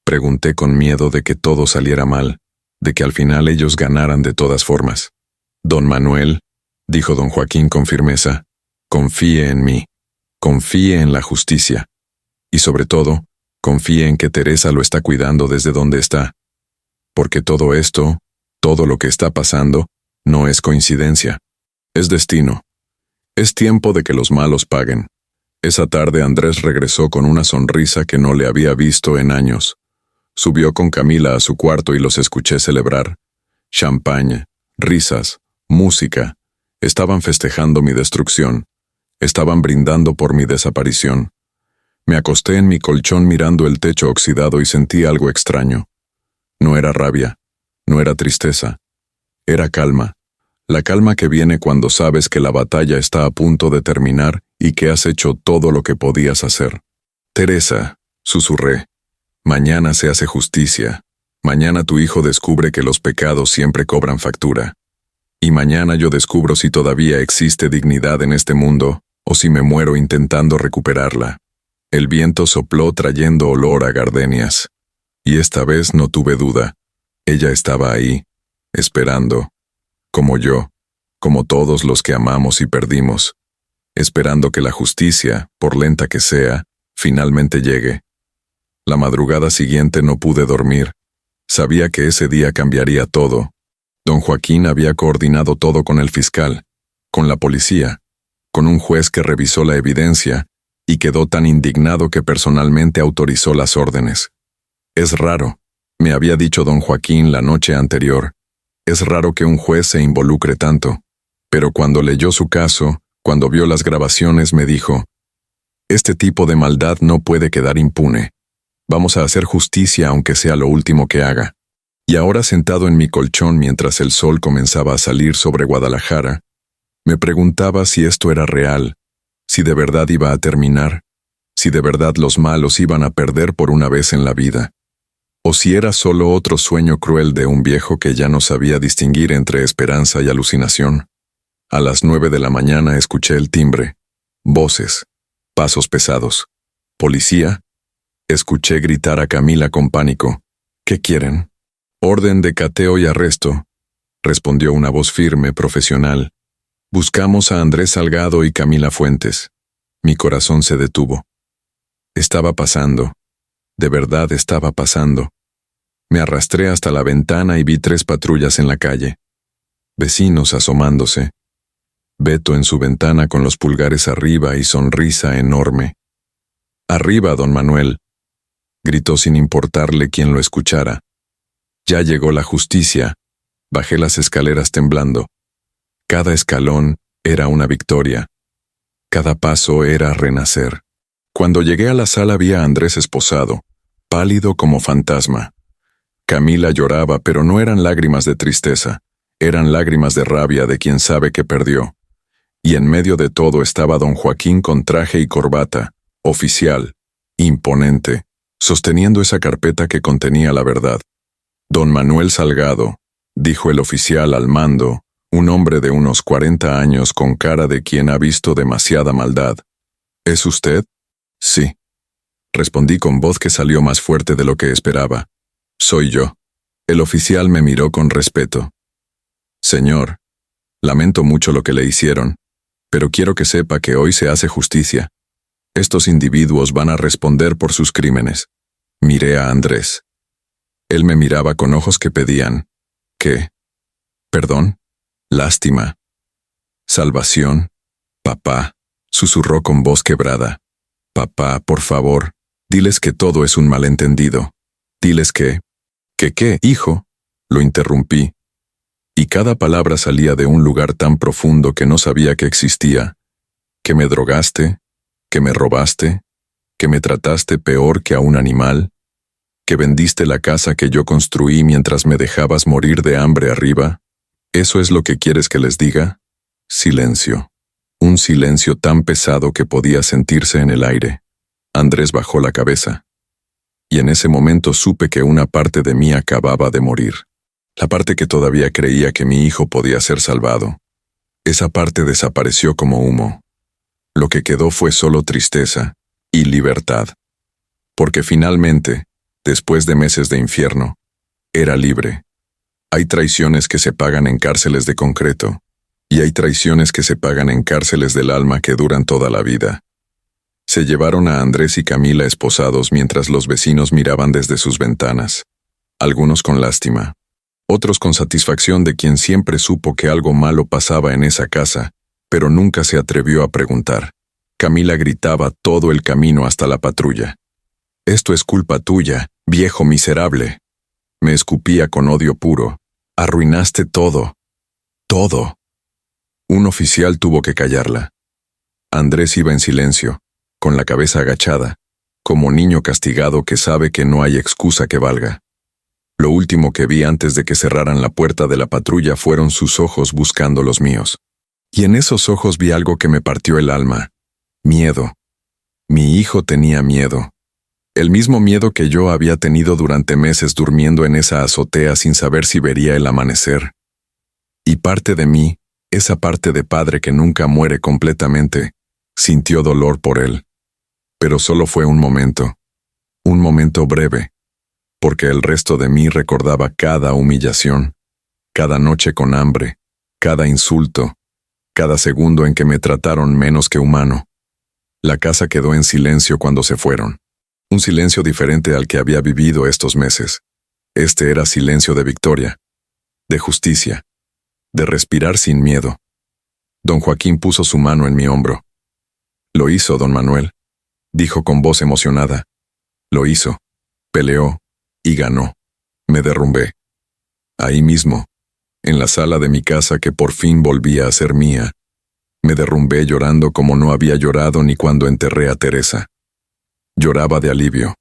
pregunté con miedo de que todo saliera mal, de que al final ellos ganaran de todas formas. «Don Manuel», dijo don Joaquín con firmeza, «confíe en mí, confíe en la justicia. Y sobre todo, confíe en que Teresa lo está cuidando desde donde está. Porque todo esto, todo lo que está pasando, no es coincidencia. Es destino. Es tiempo de que los malos paguen». Esa tarde Andrés regresó con una sonrisa que no le había visto en años. Subió con Camila a su cuarto y los escuché celebrar. Champaña, risas, música. Estaban festejando mi destrucción. Estaban brindando por mi desaparición. Me acosté en mi colchón mirando el techo oxidado y sentí algo extraño. No era rabia, no era tristeza. Era calma. La calma que viene cuando sabes que la batalla está a punto de terminar y que has hecho todo lo que podías hacer. Teresa, susurré, mañana se hace justicia. Mañana tu hijo descubre que los pecados siempre cobran factura. Y mañana yo descubro si todavía existe dignidad en este mundo o si me muero intentando recuperarla. El viento sopló trayendo olor a gardenias. Y esta vez no tuve duda. Ella estaba ahí, esperando. Como yo, como todos los que amamos y perdimos, esperando que la justicia, por lenta que sea, finalmente llegue. La madrugada siguiente no pude dormir. Sabía que ese día cambiaría todo. Don Joaquín había coordinado todo con el fiscal, con la policía, con un juez que revisó la evidencia y quedó tan indignado que personalmente autorizó las órdenes. Es raro, me había dicho don Joaquín la noche anterior. Es raro que un juez se involucre tanto, pero cuando leyó su caso, cuando vio las grabaciones, me dijo, este tipo de maldad no puede quedar impune. Vamos a hacer justicia aunque sea lo último que haga. Y ahora sentado en mi colchón mientras el sol comenzaba a salir sobre Guadalajara, me preguntaba si esto era real, si de verdad iba a terminar, si de verdad los malos iban a perder por una vez en la vida. O si era solo otro sueño cruel de un viejo que ya no sabía distinguir entre esperanza y alucinación. A las 9 de la mañana escuché el timbre. Voces. Pasos pesados. ¿Policía? Escuché gritar a Camila con pánico. ¿Qué quieren? Orden de cateo y arresto, respondió una voz firme, profesional. Buscamos a Andrés Salgado y Camila Fuentes. Mi corazón se detuvo. Estaba pasando. De verdad estaba pasando. Me arrastré hasta la ventana y vi 3 patrullas en la calle. Vecinos asomándose. Beto en su ventana con los pulgares arriba y sonrisa enorme. «Arriba, don Manuel», gritó sin importarle quién lo escuchara. Ya llegó la justicia. Bajé las escaleras temblando. Cada escalón era una victoria. Cada paso era renacer. Cuando llegué a la sala vi a Andrés esposado, pálido como fantasma. Camila lloraba, pero no eran lágrimas de tristeza, eran lágrimas de rabia de quien sabe que perdió. Y en medio de todo estaba don Joaquín con traje y corbata, oficial, imponente, sosteniendo esa carpeta que contenía la verdad. Don Manuel Salgado, dijo el oficial al mando, un hombre de unos 40 años con cara de quien ha visto demasiada maldad. ¿Es usted? Sí. Respondí con voz que salió más fuerte de lo que esperaba. Soy yo. El oficial me miró con respeto. Señor, lamento mucho lo que le hicieron, pero quiero que sepa que hoy se hace justicia. Estos individuos van a responder por sus crímenes. Miré a Andrés. Él me miraba con ojos que pedían. ¿Qué? ¿Perdón? Lástima. Salvación. Papá, susurró con voz quebrada. Papá, por favor, diles que todo es un malentendido. Diles que... ¿Qué, hijo? Lo interrumpí. Y cada palabra salía de un lugar tan profundo que no sabía que existía. ¿Que me drogaste? ¿Que me robaste? ¿Que me trataste peor que a un animal? ¿Que vendiste la casa que yo construí mientras me dejabas morir de hambre arriba? ¿Eso es lo que quieres que les diga? Silencio. Un silencio tan pesado que podía sentirse en el aire. Andrés bajó la cabeza. Y en ese momento supe que una parte de mí acababa de morir. La parte que todavía creía que mi hijo podía ser salvado. Esa parte desapareció como humo. Lo que quedó fue solo tristeza y libertad. Porque finalmente, después de meses de infierno, era libre. Hay traiciones que se pagan en cárceles de concreto, y hay traiciones que se pagan en cárceles del alma que duran toda la vida. Se llevaron a Andrés y Camila esposados mientras los vecinos miraban desde sus ventanas, algunos con lástima, otros con satisfacción de quien siempre supo que algo malo pasaba en esa casa, pero nunca se atrevió a preguntar. Camila gritaba todo el camino hasta la patrulla. «Esto es culpa tuya, Viejo miserable. Me escupía con odio puro. Arruinaste todo. Todo. Un oficial tuvo que callarla. Andrés iba en silencio, con la cabeza agachada, como niño castigado que sabe que no hay excusa que valga. Lo último que vi antes de que cerraran la puerta de la patrulla fueron sus ojos buscando los míos. Y en esos ojos vi algo que me partió el alma. Miedo. Mi hijo tenía miedo. El mismo miedo que yo había tenido durante meses durmiendo en esa azotea sin saber si vería el amanecer. Y parte de mí, esa parte de padre que nunca muere completamente, sintió dolor por él. Pero solo fue un momento breve, porque el resto de mí recordaba cada humillación, cada noche con hambre, cada insulto, cada segundo en que me trataron menos que humano. La casa quedó en silencio cuando se fueron. Un silencio diferente al que había vivido estos meses. Este era silencio de victoria, de justicia, de respirar sin miedo. Don Joaquín puso su mano en mi hombro. Lo hizo, don Manuel, dijo con voz emocionada. Lo hizo, peleó y ganó. Me derrumbé. Ahí mismo, en la sala de mi casa que por fin volvía a ser mía, me derrumbé llorando como no había llorado ni cuando enterré a Teresa. Lloraba de alivio,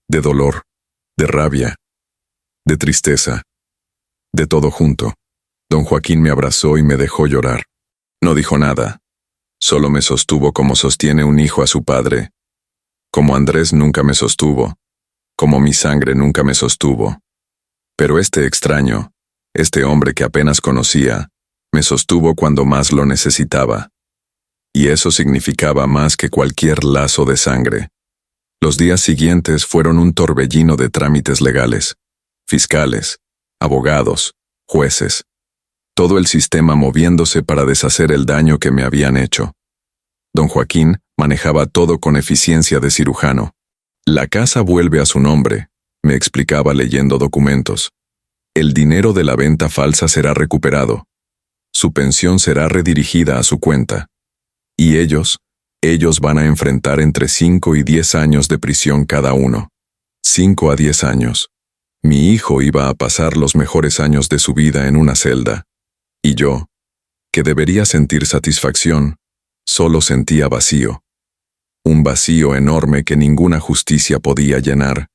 de dolor, de rabia, de tristeza, de todo junto. Don Joaquín me abrazó y me dejó llorar. No dijo nada, solo me sostuvo como sostiene un hijo a su padre, como Andrés nunca me sostuvo, como mi sangre nunca me sostuvo. Pero este extraño, este hombre que apenas conocía, me sostuvo cuando más lo necesitaba. Y eso significaba más que cualquier lazo de sangre. Los días siguientes fueron un torbellino de trámites legales, fiscales, abogados, jueces. Todo el sistema moviéndose para deshacer el daño que me habían hecho. Don Joaquín manejaba todo con eficiencia de cirujano. La casa vuelve a su nombre, me explicaba leyendo documentos. El dinero de la venta falsa será recuperado. Su pensión será redirigida a su cuenta. Y ellos van a enfrentar entre 5 y 10 años de prisión cada uno. 5 a 10 años. Mi hijo iba a pasar los mejores años de su vida en una celda. Y yo, que debería sentir satisfacción, solo sentía vacío. Un vacío enorme que ninguna justicia podía llenar.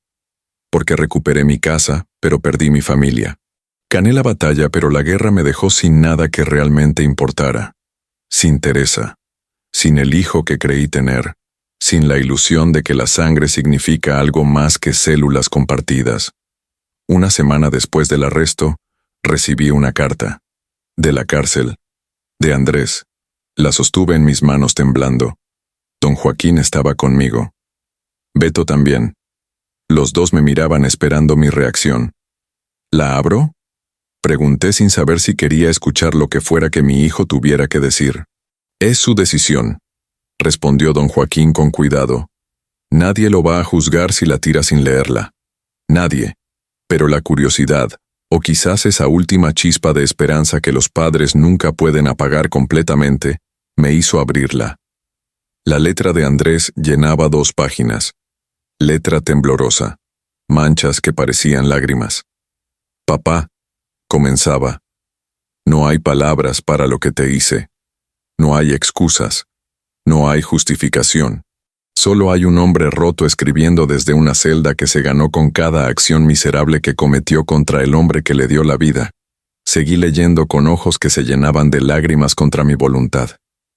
Porque recuperé mi casa, pero perdí mi familia. Gané la batalla, pero la guerra me dejó sin nada que realmente importara. Sin Teresa. Sin el hijo que creí tener. Sin la ilusión de que la sangre significa algo más que células compartidas. Una semana después del arresto, recibí una carta. De la cárcel. De Andrés. La sostuve en mis manos temblando. Don Joaquín estaba conmigo. Beto también. Los dos me miraban esperando mi reacción. ¿La abro? Pregunté sin saber si quería escuchar lo que fuera que mi hijo tuviera que decir. Es su decisión, respondió don Joaquín con cuidado. Nadie lo va a juzgar si la tira sin leerla. Nadie. Pero la curiosidad, o quizás esa última chispa de esperanza que los padres nunca pueden apagar completamente, me hizo abrirla. La letra de Andrés llenaba 2 páginas. Letra temblorosa. Manchas que parecían lágrimas. Papá, comenzaba. No hay palabras para lo que te hice. No hay excusas. No hay justificación. Solo hay un hombre roto escribiendo desde una celda que se ganó con cada acción miserable que cometió contra el hombre que le dio la vida. Seguí leyendo con ojos que se llenaban de lágrimas contra mi voluntad.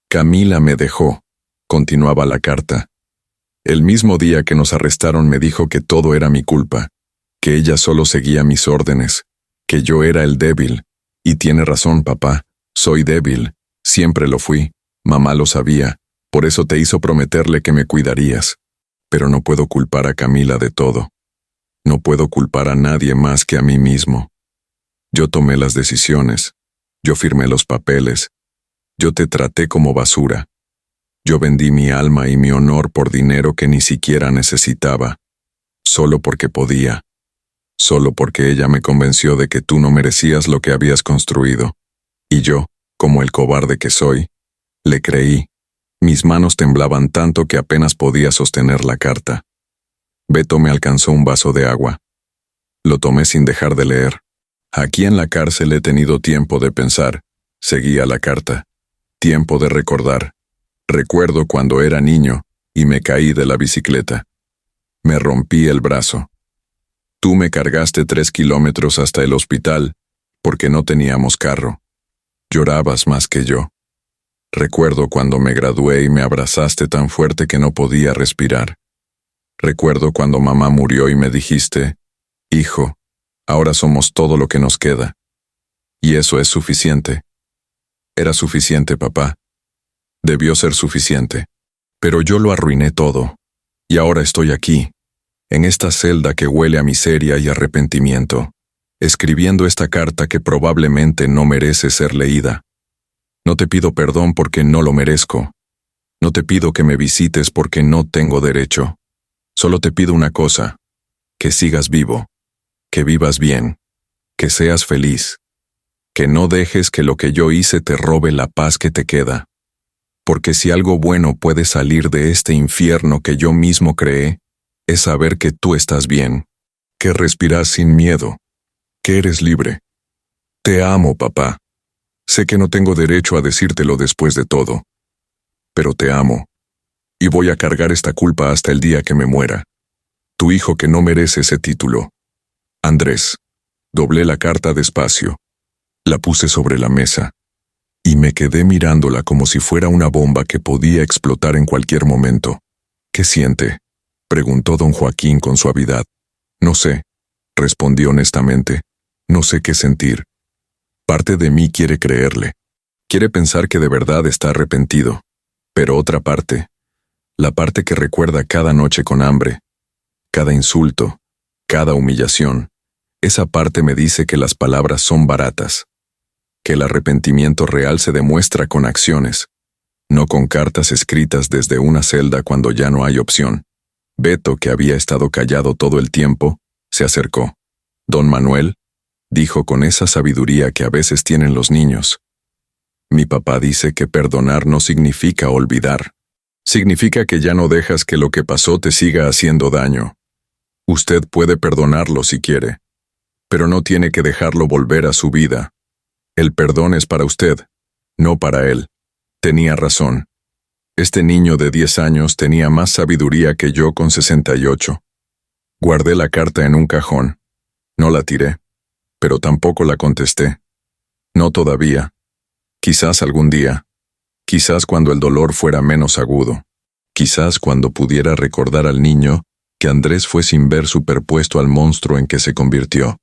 Camila me dejó, continuaba la carta. El mismo día que nos arrestaron me dijo que todo era mi culpa, que ella solo seguía mis órdenes, que yo era el débil. Y tiene razón, papá, soy débil, siempre lo fui, mamá lo sabía. Por eso te hizo prometerle que me cuidarías. Pero no puedo culpar a Camila de todo. No puedo culpar a nadie más que a mí mismo. Yo tomé las decisiones. Yo firmé los papeles. Yo te traté como basura. Yo vendí mi alma y mi honor por dinero que ni siquiera necesitaba. Solo porque podía. Solo porque ella me convenció de que tú no merecías lo que habías construido. Y yo, como el cobarde que soy, le creí. Mis manos temblaban tanto que apenas podía sostener la carta. Beto me alcanzó un vaso de agua. Lo tomé sin dejar de leer. Aquí en la cárcel he tenido tiempo de pensar. Seguía la carta. Tiempo de recordar. Recuerdo cuando era niño y me caí de la bicicleta. Me rompí el brazo. Tú me cargaste 3 kilómetros hasta el hospital porque no teníamos carro. Llorabas más que yo. Recuerdo cuando me gradué y me abrazaste tan fuerte que no podía respirar. Recuerdo cuando mamá murió y me dijiste, hijo, ahora somos todo lo que nos queda. Y eso es suficiente. Era suficiente, papá. Debió ser suficiente. Pero yo lo arruiné todo. Y ahora estoy aquí, en esta celda que huele a miseria y arrepentimiento, escribiendo esta carta que probablemente no merece ser leída. No te pido perdón porque no lo merezco. No te pido que me visites porque no tengo derecho. Solo te pido una cosa, que sigas vivo, que vivas bien, que seas feliz, que no dejes que lo que yo hice te robe la paz que te queda. Porque si algo bueno puede salir de este infierno que yo mismo creé, es saber que tú estás bien, que respiras sin miedo, que eres libre. Te amo, papá. Sé que no tengo derecho a decírtelo después de todo, pero te amo, y voy a cargar esta culpa hasta el día que me muera. Tu hijo que no merece ese título. Andrés. Doblé la carta despacio. La puse sobre la mesa, y me quedé mirándola como si fuera una bomba que podía explotar en cualquier momento. ¿Qué siente?, preguntó don Joaquín con suavidad. No sé, respondí honestamente. No sé qué sentir. Parte de mí quiere creerle. Quiere pensar que de verdad está arrepentido. Pero otra parte, la parte que recuerda cada noche con hambre, cada insulto, cada humillación, esa parte me dice que las palabras son baratas, que el arrepentimiento real se demuestra con acciones, no con cartas escritas desde una celda cuando ya no hay opción. Beto, que había estado callado todo el tiempo, se acercó. Don Manuel, dijo con esa sabiduría que a veces tienen los niños. Mi papá dice que perdonar no significa olvidar. Significa que ya no dejas que lo que pasó te siga haciendo daño. Usted puede perdonarlo si quiere, pero no tiene que dejarlo volver a su vida. El perdón es para usted, no para él. Tenía razón. Este niño de 10 años tenía más sabiduría que yo con 68. Guardé la carta en un cajón. No la tiré, pero tampoco la contesté. No todavía. Quizás algún día. Quizás cuando el dolor fuera menos agudo. Quizás cuando pudiera recordar al niño que Andrés fue sin ver superpuesto al monstruo en que se convirtió.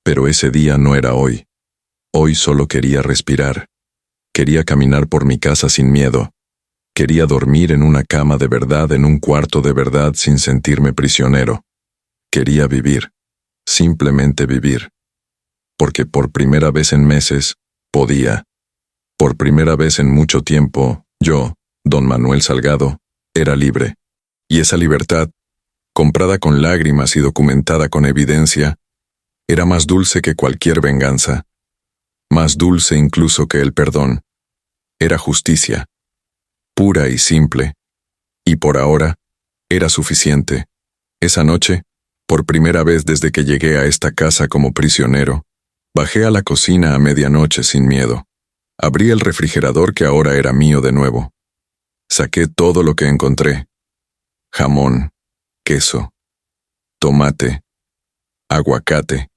Pero ese día no era hoy. Hoy solo quería respirar. Quería caminar por mi casa sin miedo. Quería dormir en una cama de verdad, en un cuarto de verdad, sin sentirme prisionero. Quería vivir. Simplemente vivir. Porque por primera vez en meses, podía. Por primera vez en mucho tiempo, yo, don Manuel Salgado, era libre. Y esa libertad, comprada con lágrimas y documentada con evidencia, era más dulce que cualquier venganza. Más dulce incluso que el perdón. Era justicia. Pura y simple. Y por ahora, era suficiente. Esa noche, por primera vez desde que llegué a esta casa como prisionero, bajé a la cocina a medianoche sin miedo. Abrí el refrigerador que ahora era mío de nuevo. Saqué todo lo que encontré. Jamón, queso, tomate, aguacate,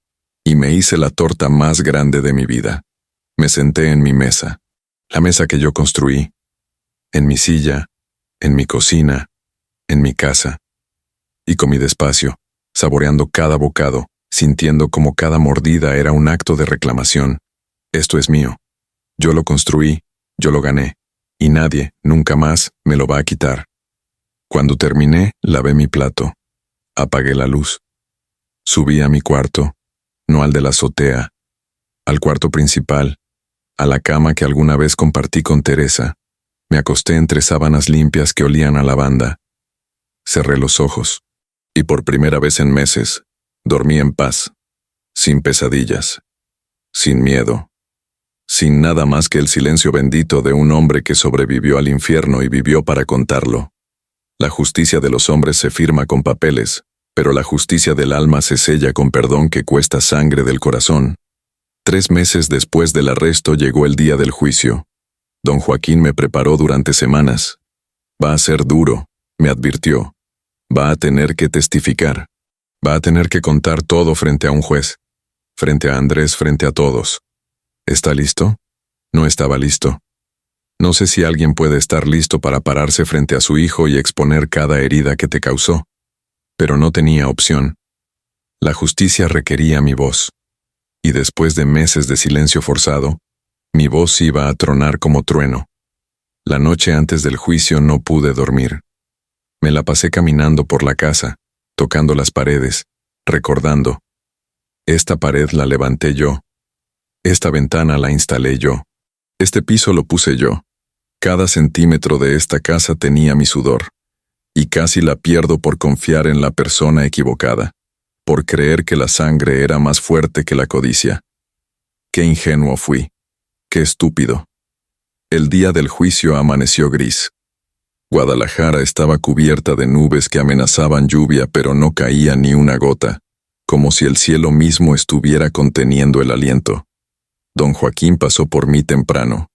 y me hice la torta más grande de mi vida. Me senté en mi mesa, la mesa que yo construí, en mi silla, en mi cocina, en mi casa, y comí despacio, saboreando cada bocado, sintiendo como cada mordida era un acto de reclamación. Esto es mío. Yo lo construí, yo lo gané, y nadie, nunca más, me lo va a quitar. Cuando terminé, lavé mi plato. Apagué la luz. Subí a mi cuarto, no al de la azotea, al cuarto principal, a la cama que alguna vez compartí con Teresa. Me acosté entre sábanas limpias que olían a lavanda. Cerré los ojos, y por primera vez en meses, dormí en paz, sin pesadillas, sin miedo, sin nada más que el silencio bendito de un hombre que sobrevivió al infierno y vivió para contarlo. La justicia de los hombres se firma con papeles, pero la justicia del alma se sella con perdón que cuesta sangre del corazón. 3 meses después del arresto llegó el día del juicio. Don Joaquín me preparó durante semanas. Va a ser duro, me advirtió. Va a tener que testificar. Va a tener que contar todo frente a un juez. Frente a Andrés, frente a todos. ¿Está listo? No estaba listo. No sé si alguien puede estar listo para pararse frente a su hijo y exponer cada herida que te causó. Pero no tenía opción. La justicia requería mi voz. Y después de meses de silencio forzado, mi voz iba a tronar como trueno. La noche antes del juicio no pude dormir. Me la pasé caminando por la casa, tocando las paredes, recordando. Esta pared la levanté yo. Esta ventana la instalé yo. Este piso lo puse yo. Cada centímetro de esta casa tenía mi sudor. Y casi la pierdo por confiar en la persona equivocada, por creer que la sangre era más fuerte que la codicia. Qué ingenuo fui. Qué estúpido. El día del juicio amaneció gris. Guadalajara estaba cubierta de nubes que amenazaban lluvia, pero no caía ni una gota, como si el cielo mismo estuviera conteniendo el aliento. Don Joaquín pasó por mí temprano.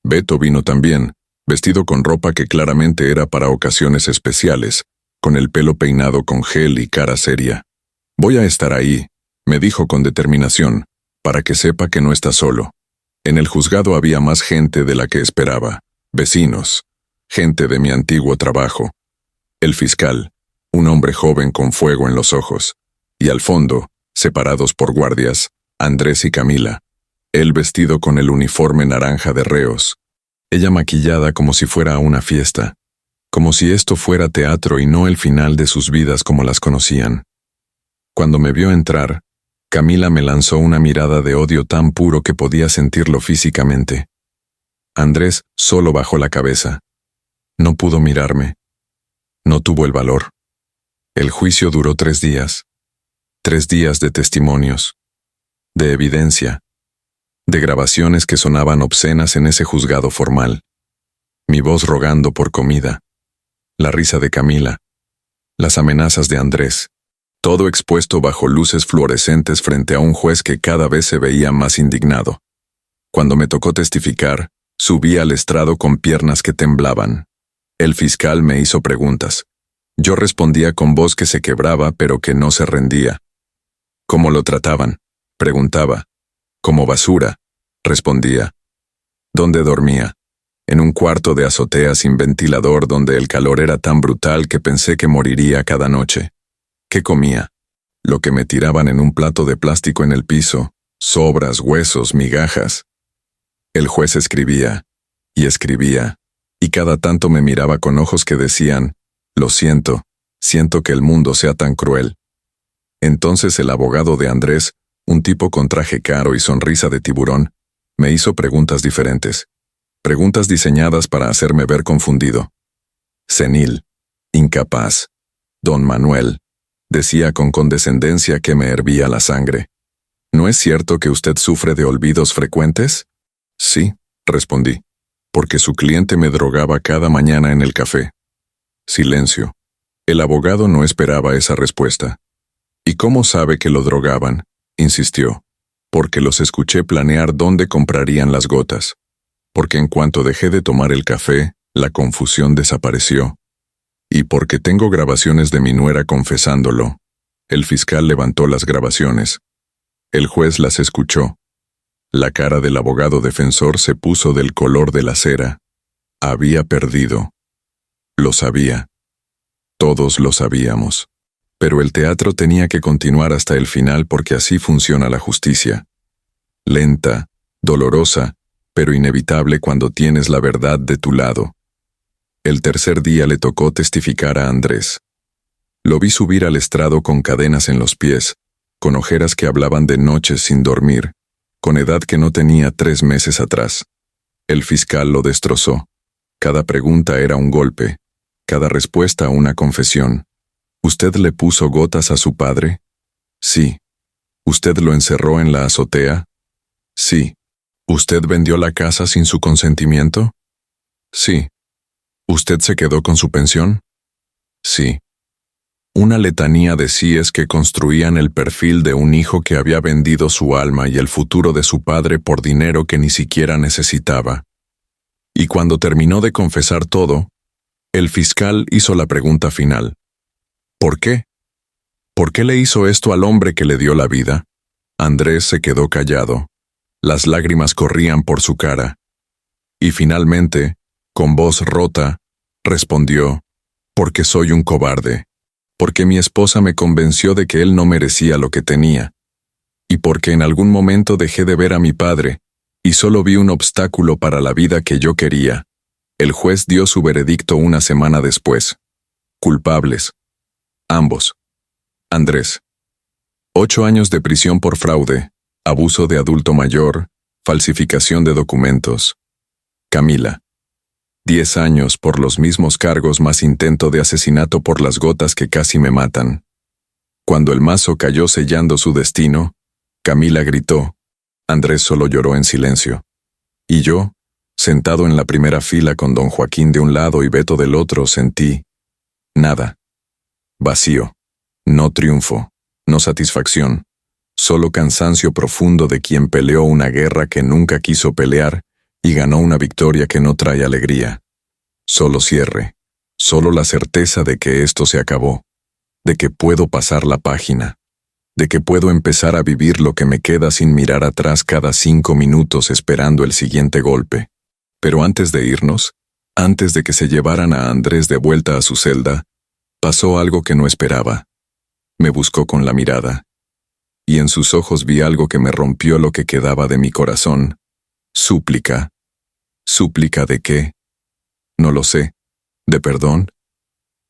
Beto vino también, vestido con ropa que claramente era para ocasiones especiales, con el pelo peinado con gel y cara seria. Voy a estar ahí, me dijo con determinación, para que sepa que no está solo. En el juzgado había más gente de la que esperaba, vecinos, gente de mi antiguo trabajo. El fiscal, un hombre joven con fuego en los ojos, y al fondo, separados por guardias, Andrés y Camila. Él vestido con el uniforme naranja de reos. Ella maquillada como si fuera una fiesta, como si esto fuera teatro y no el final de sus vidas como las conocían. Cuando me vio entrar, Camila me lanzó una mirada de odio tan puro que podía sentirlo físicamente. Andrés solo bajó la cabeza. No pudo mirarme. No tuvo el valor. El juicio duró 3 días. 3 días de testimonios, de evidencia, de grabaciones que sonaban obscenas en ese juzgado formal. Mi voz rogando por comida, la risa de Camila, las amenazas de Andrés, todo expuesto bajo luces fluorescentes frente a un juez que cada vez se veía más indignado. Cuando me tocó testificar, subí al estrado con piernas que temblaban. El fiscal me hizo preguntas. Yo respondía con voz que se quebraba pero que no se rendía. ¿Cómo lo trataban? Preguntaba. Como basura, respondía. ¿Dónde dormía? En un cuarto de azotea sin ventilador donde el calor era tan brutal que pensé que moriría cada noche. ¿Qué comía? Lo que me tiraban en un plato de plástico en el piso, sobras, huesos, migajas. El juez escribía, y cada tanto me miraba con ojos que decían, lo siento que el mundo sea tan cruel. Entonces el abogado de Andrés, un tipo con traje caro y sonrisa de tiburón, me hizo preguntas diferentes. Preguntas diseñadas para hacerme ver confundido. Senil, incapaz. Don Manuel, decía con condescendencia que me hervía la sangre. ¿No es cierto que usted sufre de olvidos frecuentes? Sí, respondí, porque su cliente me drogaba cada mañana en el café. Silencio. El abogado no esperaba esa respuesta. ¿Y cómo sabe que lo drogaban? Insistió. Porque los escuché planear dónde comprarían las gotas. Porque en cuanto dejé de tomar el café, la confusión desapareció. Y porque tengo grabaciones de mi nuera confesándolo. El fiscal levantó las grabaciones. El juez las escuchó. La cara del abogado defensor se puso del color de la cera. Había perdido. Lo sabía. Todos lo sabíamos. Pero el teatro tenía que continuar hasta el final porque así funciona la justicia. Lenta, dolorosa, pero inevitable cuando tienes la verdad de tu lado. El tercer día le tocó testificar a Andrés. Lo vi subir al estrado con cadenas en los pies, con ojeras que hablaban de noches sin dormir, con edad que no tenía 3 meses atrás. El fiscal lo destrozó. Cada pregunta era un golpe, cada respuesta una confesión. ¿Usted le puso gotas a su padre? Sí. ¿Usted lo encerró en la azotea? Sí. ¿Usted vendió la casa sin su consentimiento? Sí. ¿Usted se quedó con su pensión? Sí. Una letanía de síes que construían el perfil de un hijo que había vendido su alma y el futuro de su padre por dinero que ni siquiera necesitaba. Y cuando terminó de confesar todo, el fiscal hizo la pregunta final. ¿Por qué? ¿Por qué le hizo esto al hombre que le dio la vida? Andrés se quedó callado. Las lágrimas corrían por su cara. Y finalmente, con voz rota, respondió, porque soy un cobarde, porque mi esposa me convenció de que él no merecía lo que tenía, y porque en algún momento dejé de ver a mi padre, y solo vi un obstáculo para la vida que yo quería. El juez dio su veredicto una semana después. Culpables. Ambos. Andrés. 8 años de prisión por fraude, abuso de adulto mayor, falsificación de documentos. Camila. 10 años por los mismos cargos más intento de asesinato por las gotas que casi me matan. Cuando el mazo cayó sellando su destino, Camila gritó. Andrés solo lloró en silencio. Y yo, sentado en la primera fila con don Joaquín de un lado y Beto del otro, sentí nada. Vacío. No triunfo. No satisfacción. Solo cansancio profundo de quien peleó una guerra que nunca quiso pelear y ganó una victoria que no trae alegría. Solo cierre. Solo la certeza de que esto se acabó. De que puedo pasar la página. De que puedo empezar a vivir lo que me queda sin mirar atrás cada 5 minutos esperando el siguiente golpe. Pero antes de irnos, antes de que se llevaran a Andrés de vuelta a su celda, pasó algo que no esperaba. Me buscó con la mirada. Y en sus ojos vi algo que me rompió lo que quedaba de mi corazón. Súplica. ¿Súplica de qué? No lo sé. ¿De perdón?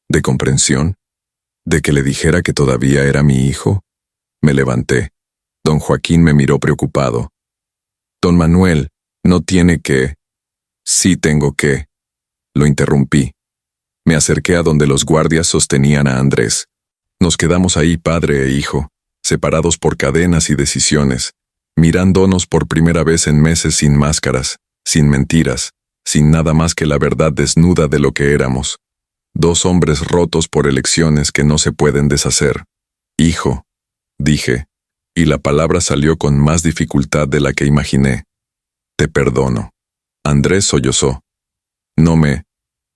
¿De comprensión? ¿De que le dijera que todavía era mi hijo? Me levanté. Don Joaquín me miró preocupado. Don Manuel, no tiene que. Sí tengo que. Lo interrumpí. Me acerqué a donde los guardias sostenían a Andrés. Nos quedamos ahí padre e hijo, separados por cadenas y decisiones, mirándonos por primera vez en meses sin máscaras, sin mentiras, sin nada más que la verdad desnuda de lo que éramos. 2 hombres rotos por elecciones que no se pueden deshacer. Hijo, dije, y la palabra salió con más dificultad de la que imaginé. Te perdono. Andrés sollozó. No me...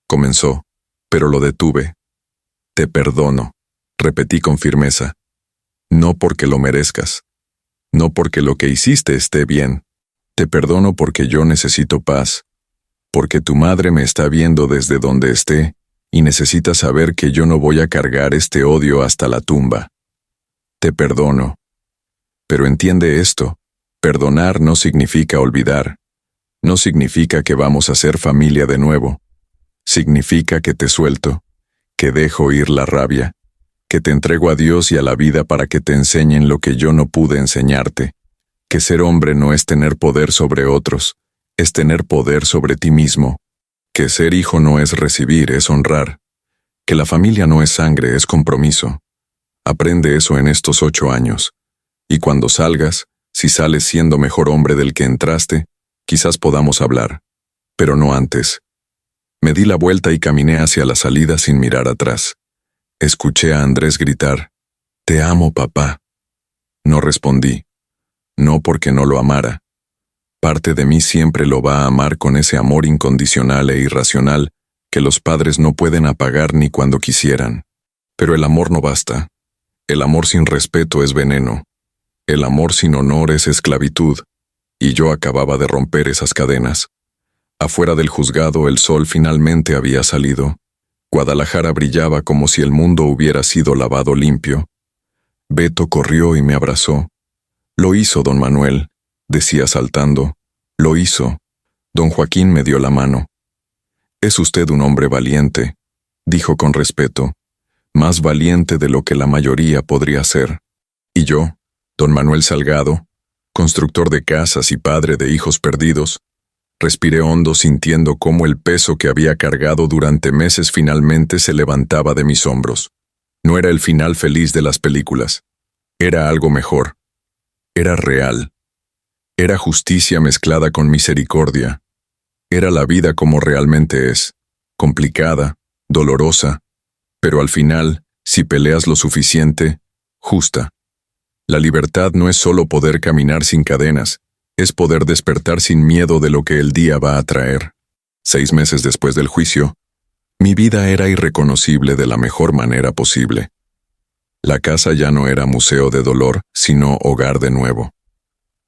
comenzó, pero lo detuve. Te perdono, repetí con firmeza. No porque lo merezcas. No porque lo que hiciste esté bien. Te perdono porque yo necesito paz. Porque tu madre me está viendo desde donde esté, y necesita saber que yo no voy a cargar este odio hasta la tumba. Te perdono. Pero entiende esto, perdonar no significa olvidar. No significa que vamos a ser familia de nuevo. Significa que te suelto, que dejo ir la rabia, que te entrego a Dios y a la vida para que te enseñen lo que yo no pude enseñarte, que ser hombre no es tener poder sobre otros, es tener poder sobre ti mismo, que ser hijo no es recibir, es honrar, que la familia no es sangre, es compromiso. Aprende eso en estos 8 años, y cuando salgas, si sales siendo mejor hombre del que entraste, quizás podamos hablar, pero no antes. Me di la vuelta y caminé hacia la salida sin mirar atrás. Escuché a Andrés gritar, «Te amo, papá». No respondí. No porque no lo amara. Parte de mí siempre lo va a amar con ese amor incondicional e irracional que los padres no pueden apagar ni cuando quisieran. Pero el amor no basta. El amor sin respeto es veneno. El amor sin honor es esclavitud. Y yo acababa de romper esas cadenas. Afuera del juzgado el sol finalmente había salido. Guadalajara brillaba como si el mundo hubiera sido lavado limpio. Beto corrió y me abrazó. Lo hizo, don Manuel, decía saltando. Lo hizo. Don Joaquín me dio la mano. Es usted un hombre valiente, dijo con respeto, más valiente de lo que la mayoría podría ser. Y yo, don Manuel Salgado, constructor de casas y padre de hijos perdidos, respiré hondo sintiendo cómo el peso que había cargado durante meses finalmente se levantaba de mis hombros. No era el final feliz de las películas. Era algo mejor. Era real. Era justicia mezclada con misericordia. Era la vida como realmente es, complicada, dolorosa, Pero al final, si peleas lo suficiente, justa. La libertad no es solo poder caminar sin cadenas, es poder despertar sin miedo de lo que el día va a traer. 6 meses después del juicio, mi vida era irreconocible de la mejor manera posible. La casa ya no era museo de dolor, sino hogar de nuevo.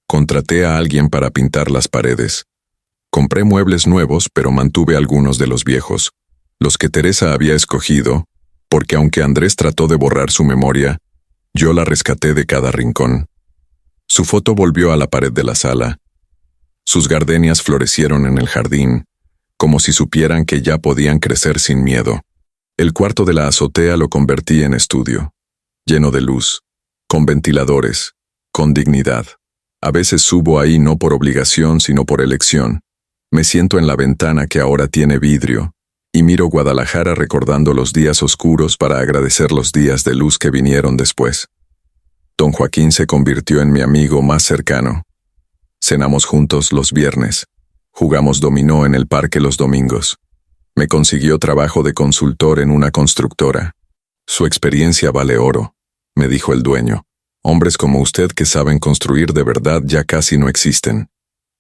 Contraté a alguien para pintar las paredes. Compré muebles nuevos, pero mantuve algunos de los viejos, los que Teresa había escogido, porque aunque Andrés trató de borrar su memoria, yo la rescaté de cada rincón. Su foto volvió a la pared de la sala. Sus gardenias florecieron en el jardín, como si supieran que ya podían crecer sin miedo. El cuarto de la azotea lo convertí en estudio, lleno de luz, con ventiladores, con dignidad. A veces subo ahí no por obligación, sino por elección. Me siento en la ventana que ahora tiene vidrio, y miro Guadalajara recordando los días oscuros para agradecer los días de luz que vinieron después. Don Joaquín se convirtió en mi amigo más cercano. Cenamos juntos los viernes. Jugamos dominó en el parque los domingos. Me consiguió trabajo de consultor en una constructora. Su experiencia vale oro, me dijo el dueño. Hombres como usted que saben construir de verdad ya casi no existen.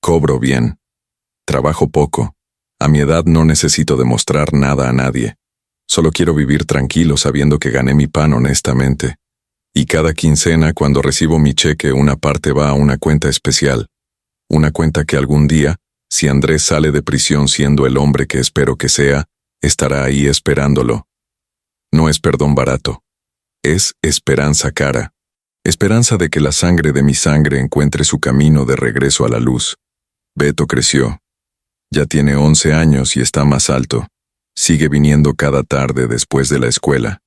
Cobro bien. Trabajo poco. A mi edad no necesito demostrar nada a nadie. Solo quiero vivir tranquilo sabiendo que gané mi pan honestamente. Y cada quincena, cuando recibo mi cheque, una parte va a una cuenta especial. Una cuenta que algún día, si Andrés sale de prisión siendo el hombre que espero que sea, estará ahí esperándolo. No es perdón barato. Es esperanza cara. Esperanza de que la sangre de mi sangre encuentre su camino de regreso a la luz. Beto creció. Ya tiene 11 años y está más alto. Sigue viniendo cada tarde después de la escuela.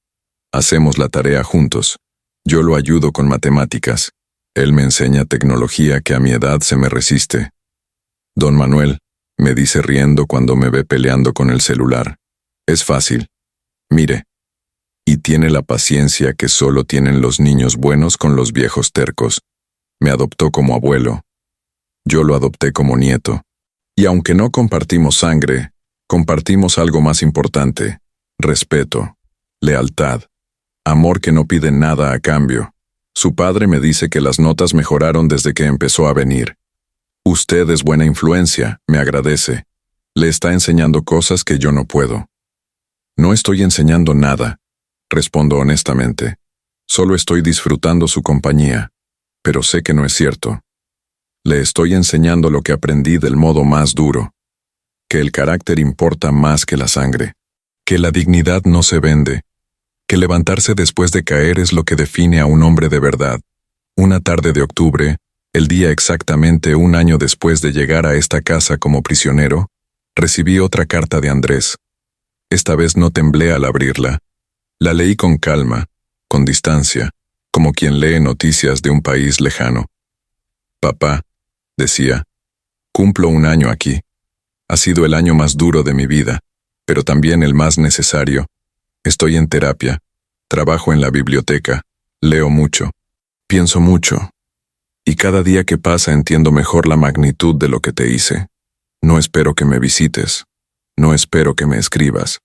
Hacemos la tarea juntos. Yo lo ayudo con matemáticas. Él me enseña tecnología que a mi edad se me resiste. Don Manuel, me dice riendo cuando me ve peleando con el celular. Es fácil. Mire. Y tiene la paciencia que solo tienen los niños buenos con los viejos tercos. Me adoptó como abuelo. Yo lo adopté como nieto. Y aunque no compartimos sangre, compartimos algo más importante: respeto, lealtad, amor que no pide nada a cambio. Su padre me dice que las notas mejoraron desde que empezó a venir. Usted es buena influencia, me agradece. Le está enseñando cosas que yo no puedo. No estoy enseñando nada, respondo honestamente. Solo estoy disfrutando su compañía, pero sé que no es cierto. Le estoy enseñando lo que aprendí del modo más duro, que el carácter importa más que la sangre, que la dignidad no se vende, que levantarse después de caer es lo que define a un hombre de verdad. Una tarde de octubre, el día exactamente 1 año después de llegar a esta casa como prisionero, recibí otra carta de Andrés. Esta vez no temblé al abrirla. La leí con calma, con distancia, como quien lee noticias de un país lejano. Papá, decía, cumplo 1 año aquí. Ha sido el año más duro de mi vida, pero también el más necesario. Estoy en terapia, trabajo en la biblioteca, leo mucho, pienso mucho. Y cada día que pasa entiendo mejor la magnitud de lo que te hice. No espero que me visites, no espero que me escribas.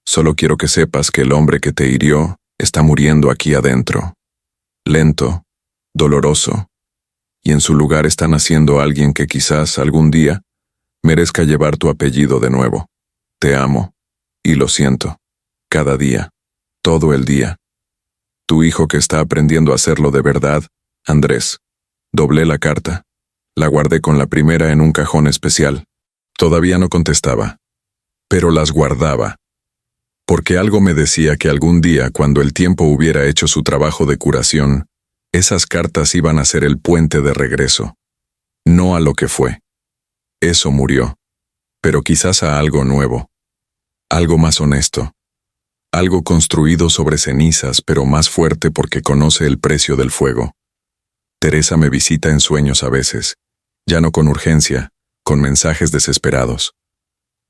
Solo quiero que sepas que el hombre que te hirió está muriendo aquí adentro. Lento, doloroso. Y en su lugar está naciendo alguien que quizás algún día merezca llevar tu apellido de nuevo. Te amo, y lo siento. Cada día, todo el día. Tu hijo que está aprendiendo a hacerlo de verdad, Andrés. Doblé la carta. La guardé con la primera en un cajón especial. Todavía no contestaba, pero las guardaba. Porque algo me decía que algún día, cuando el tiempo hubiera hecho su trabajo de curación, esas cartas iban a ser el puente de regreso. No a lo que fue. Eso murió. Pero quizás a algo nuevo. Algo más honesto. Algo construido sobre cenizas, pero más fuerte porque conoce el precio del fuego. Teresa me visita en sueños a veces, ya no con urgencia, con mensajes desesperados.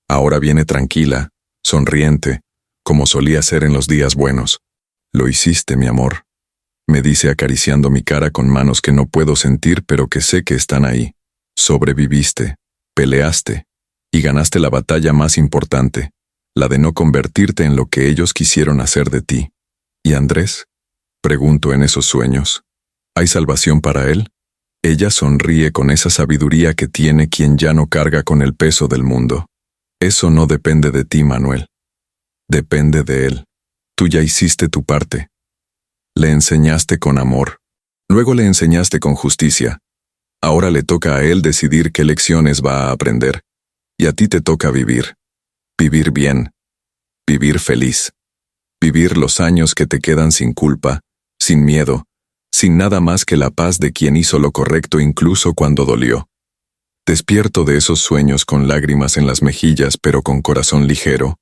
Ahora viene tranquila, sonriente, como solía ser en los días buenos. Lo hiciste, mi amor, me dice acariciando mi cara con manos que no puedo sentir pero que sé que están ahí. Sobreviviste, peleaste, y ganaste la batalla más importante. la de no convertirte en lo que ellos quisieron hacer de ti. ¿Y Andrés? Pregunto en esos sueños. ¿Hay salvación para él? Ella sonríe con esa sabiduría que tiene quien ya no carga con el peso del mundo. Eso no depende de ti, Manuel. Depende de él. Tú ya hiciste tu parte. Le enseñaste con amor. Luego le enseñaste con justicia. Ahora le toca a él decidir qué lecciones va a aprender. Y a ti te toca vivir. Vivir bien. Vivir feliz. Vivir los años que te quedan sin culpa, sin miedo, sin nada más que la paz de quien hizo lo correcto incluso cuando dolió. Despierto de esos sueños con lágrimas en las mejillas pero con corazón ligero.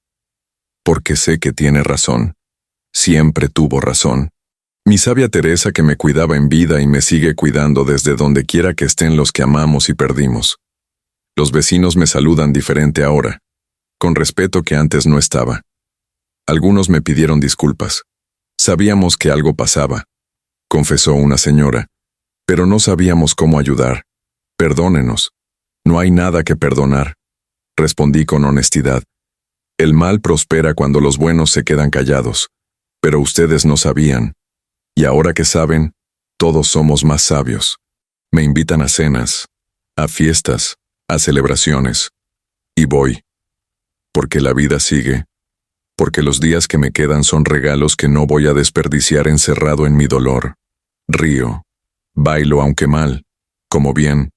Porque sé que tiene razón. Siempre tuvo razón. Mi sabia Teresa que me cuidaba en vida y me sigue cuidando desde donde quiera que estén los que amamos y perdimos. Los vecinos me saludan diferente ahora, con respeto que antes no estaba. Algunos me pidieron disculpas. Sabíamos que algo pasaba, confesó una señora, pero no sabíamos cómo ayudar. Perdónenos. No hay nada que perdonar. Respondí con honestidad. El mal prospera cuando los buenos se quedan callados, pero ustedes no sabían. Y ahora que saben, todos somos más sabios. Me invitan a cenas, a fiestas, a celebraciones. Y voy. Porque la vida sigue. Porque los días que me quedan son regalos que no voy a desperdiciar encerrado en mi dolor. Río. Bailo aunque mal. Como bien.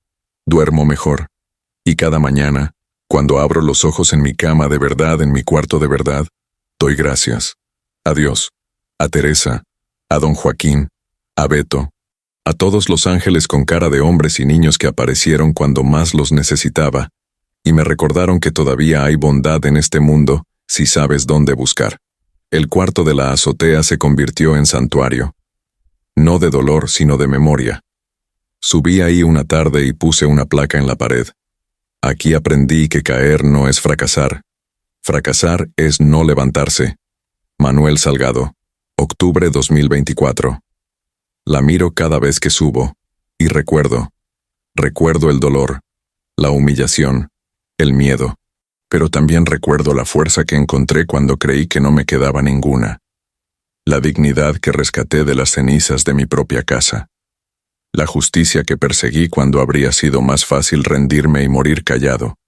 Duermo mejor. Y cada mañana, cuando abro los ojos en mi cama de verdad, en mi cuarto de verdad, doy gracias. A Dios. A Teresa. A don Joaquín, a Beto, a todos los ángeles con cara de hombres y niños que aparecieron cuando más los necesitaba, y me recordaron que todavía hay bondad en este mundo si sabes dónde buscar. El cuarto de la azotea se convirtió en santuario. No de dolor, sino de memoria. Subí ahí una tarde y puse una placa en la pared. Aquí aprendí que caer no es fracasar. Fracasar es no levantarse. Manuel Salgado. Octubre 2024. La miro cada vez que subo, y recuerdo el dolor, la humillación, el miedo, pero también recuerdo la fuerza que encontré cuando creí que no me quedaba ninguna, la dignidad que rescaté de las cenizas de mi propia casa, la justicia que perseguí cuando habría sido más fácil rendirme y morir callado,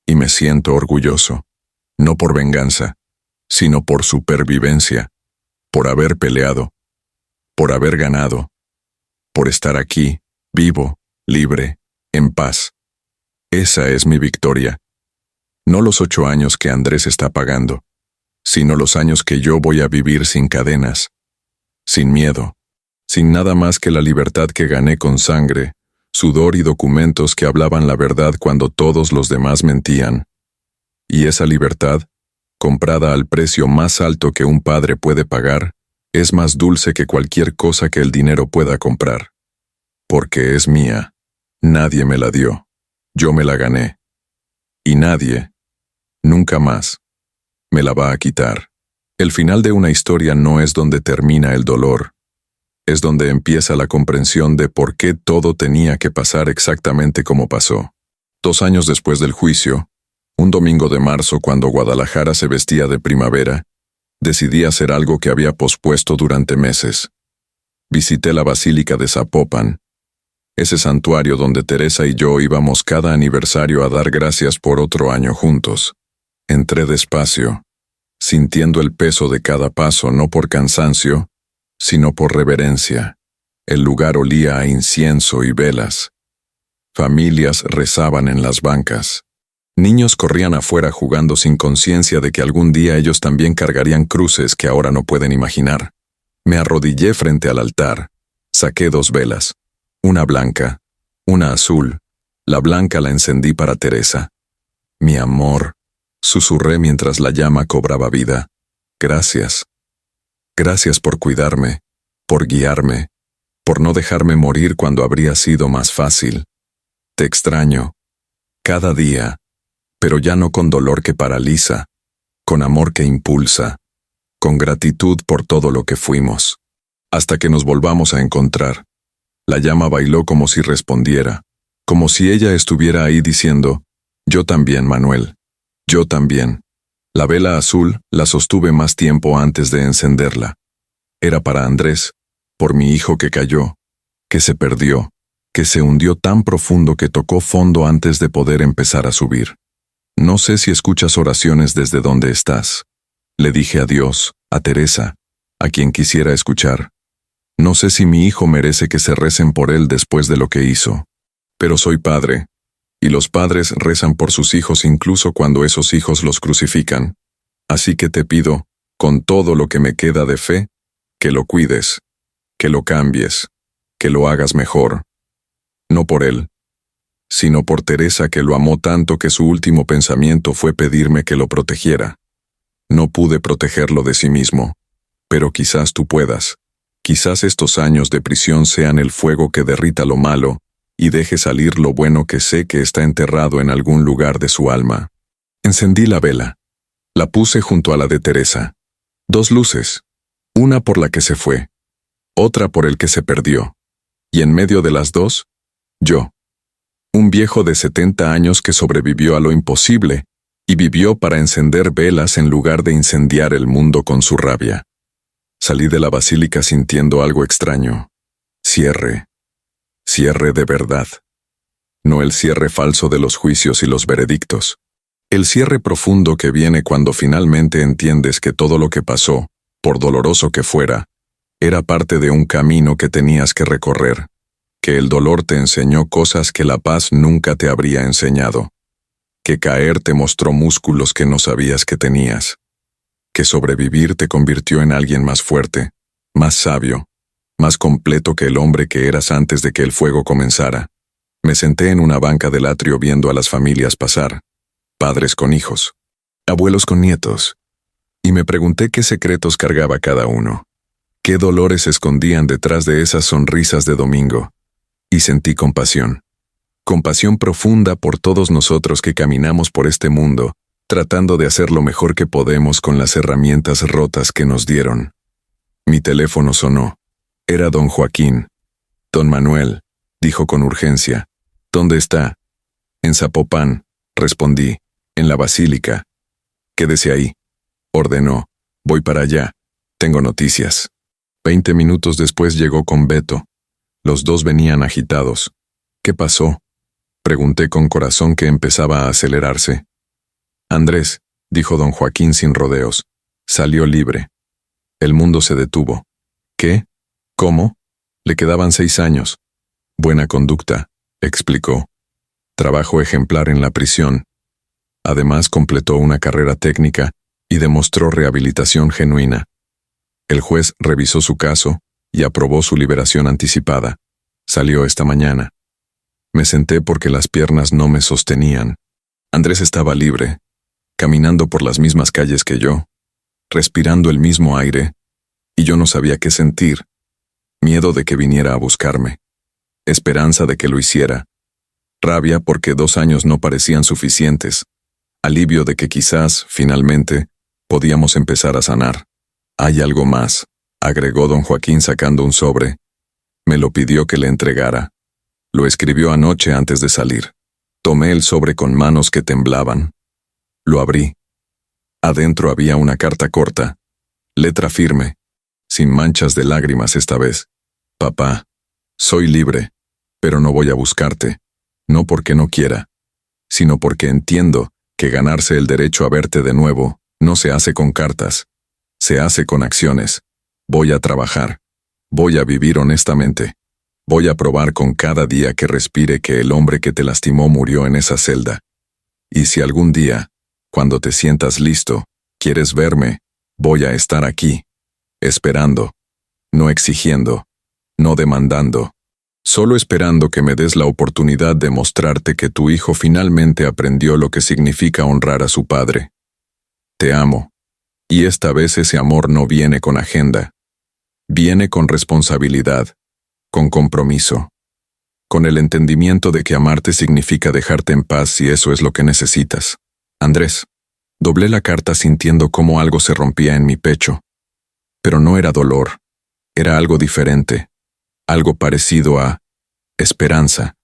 y me siento orgulloso, no por venganza, sino por supervivencia, por haber peleado, por haber ganado, por estar aquí, vivo, libre, en paz. Esa es mi victoria. No los 8 años que Andrés está pagando, sino los años que yo voy a vivir sin cadenas, sin miedo, sin nada más que la libertad que gané con sangre, sudor y documentos que hablaban la verdad cuando todos los demás mentían. Y esa libertad, comprada al precio más alto que un padre puede pagar, es más dulce que cualquier cosa que el dinero pueda comprar. Porque es mía. Nadie me la dio. Yo me la gané. Y nadie, nunca más, me la va a quitar. El final de una historia no es donde termina el dolor. Es donde empieza la comprensión de por qué todo tenía que pasar exactamente como pasó. 2 años después del juicio, un domingo de marzo cuando Guadalajara se vestía de primavera, decidí hacer algo que había pospuesto durante meses. Visité la Basílica de Zapopan, ese santuario donde Teresa y yo íbamos cada aniversario a dar gracias por otro año juntos. Entré despacio, sintiendo el peso de cada paso no por cansancio, sino por reverencia. El lugar olía a incienso y velas. Familias rezaban en las bancas. Niños corrían afuera jugando sin conciencia de que algún día ellos también cargarían cruces que ahora no pueden imaginar. Me arrodillé frente al altar. Saqué 2 velas. Una blanca, una azul. La blanca la encendí para Teresa. Mi amor, susurré mientras la llama cobraba vida. Gracias. Gracias por cuidarme, por guiarme, por no dejarme morir cuando habría sido más fácil. Te extraño. Cada día. Pero ya no con dolor que paraliza, con amor que impulsa, con gratitud por todo lo que fuimos, hasta que nos volvamos a encontrar. La llama bailó como si respondiera, como si ella estuviera ahí diciendo, yo también, Manuel, yo también. La vela azul la sostuve más tiempo antes de encenderla. Era para Andrés, por mi hijo que cayó, que se perdió, que se hundió tan profundo que tocó fondo antes de poder empezar a subir. No sé si escuchas oraciones desde donde estás. Le dije a Dios, a Teresa, a quien quisiera escuchar. No sé si mi hijo merece que se recen por él después de lo que hizo. Pero soy padre, y los padres rezan por sus hijos incluso cuando esos hijos los crucifican. Así que te pido, con todo lo que me queda de fe, que lo cuides, que lo cambies, que lo hagas mejor. No por él, sino por Teresa, que lo amó tanto que su último pensamiento fue pedirme que lo protegiera. No pude protegerlo de sí mismo, pero quizás tú puedas. Quizás estos años de prisión sean el fuego que derrita lo malo y deje salir lo bueno que sé que está enterrado en algún lugar de su alma. Encendí la vela. La puse junto a la de Teresa. 2 luces. Una por la que se fue, otra por el que se perdió. Y en medio de las dos, yo. Un viejo de 70 años que sobrevivió a lo imposible y vivió para encender velas en lugar de incendiar el mundo con su rabia. Salí de la basílica sintiendo algo extraño. Cierre. Cierre de verdad. No el cierre falso de los juicios y los veredictos. El cierre profundo que viene cuando finalmente entiendes que todo lo que pasó, por doloroso que fuera, era parte de un camino que tenías que recorrer, que el dolor te enseñó cosas que la paz nunca te habría enseñado, que caer te mostró músculos que no sabías que tenías, que sobrevivir te convirtió en alguien más fuerte, más sabio, más completo que el hombre que eras antes de que el fuego comenzara. Me senté en una banca del atrio viendo a las familias pasar, padres con hijos, abuelos con nietos, y me pregunté qué secretos cargaba cada uno, qué dolores se escondían detrás de esas sonrisas de domingo, y sentí compasión. Compasión profunda por todos nosotros que caminamos por este mundo, tratando de hacer lo mejor que podemos con las herramientas rotas que nos dieron. Mi teléfono sonó. Era don Joaquín. Don Manuel, dijo con urgencia. ¿Dónde está? En Zapopan, respondí, en la basílica. Quédese ahí, ordenó. Voy para allá. Tengo noticias. 20 minutos después llegó con Beto. Los dos venían agitados. ¿Qué pasó? Pregunté con corazón que empezaba a acelerarse. Andrés, dijo don Joaquín sin rodeos, salió libre. El mundo se detuvo. ¿Qué? ¿Cómo? Le quedaban 6 años. Buena conducta, explicó. Trabajo ejemplar en la prisión. Además completó una carrera técnica y demostró rehabilitación genuina. El juez revisó su caso y aprobó su liberación anticipada. Salió esta mañana. Me senté porque las piernas no me sostenían. Andrés estaba libre, caminando por las mismas calles que yo, respirando el mismo aire, y yo no sabía qué sentir. Miedo de que viniera a buscarme. Esperanza de que lo hiciera. Rabia porque 2 años no parecían suficientes. Alivio de que quizás, finalmente, podíamos empezar a sanar. Hay algo más, agregó don Joaquín sacando un sobre. Me lo pidió que le entregara. Lo escribió anoche antes de salir. Tomé el sobre con manos que temblaban. Lo abrí. Adentro había una carta corta, letra firme, sin manchas de lágrimas esta vez. Papá, soy libre, pero no voy a buscarte, no porque no quiera, sino porque entiendo que ganarse el derecho a verte de nuevo no se hace con cartas, se hace con acciones. Voy a trabajar, voy a vivir honestamente, voy a probar con cada día que respire que el hombre que te lastimó murió en esa celda. Y si algún día, cuando te sientas listo, quieres verme, voy a estar aquí, esperando, no exigiendo, no demandando, solo esperando que me des la oportunidad de mostrarte que tu hijo finalmente aprendió lo que significa honrar a su padre. Te amo, y esta vez ese amor no viene con agenda, viene con responsabilidad, con compromiso, con el entendimiento de que amarte significa dejarte en paz si eso es lo que necesitas. Andrés, doblé la carta sintiendo cómo algo se rompía en mi pecho. Pero no era dolor, era algo diferente, algo parecido a esperanza.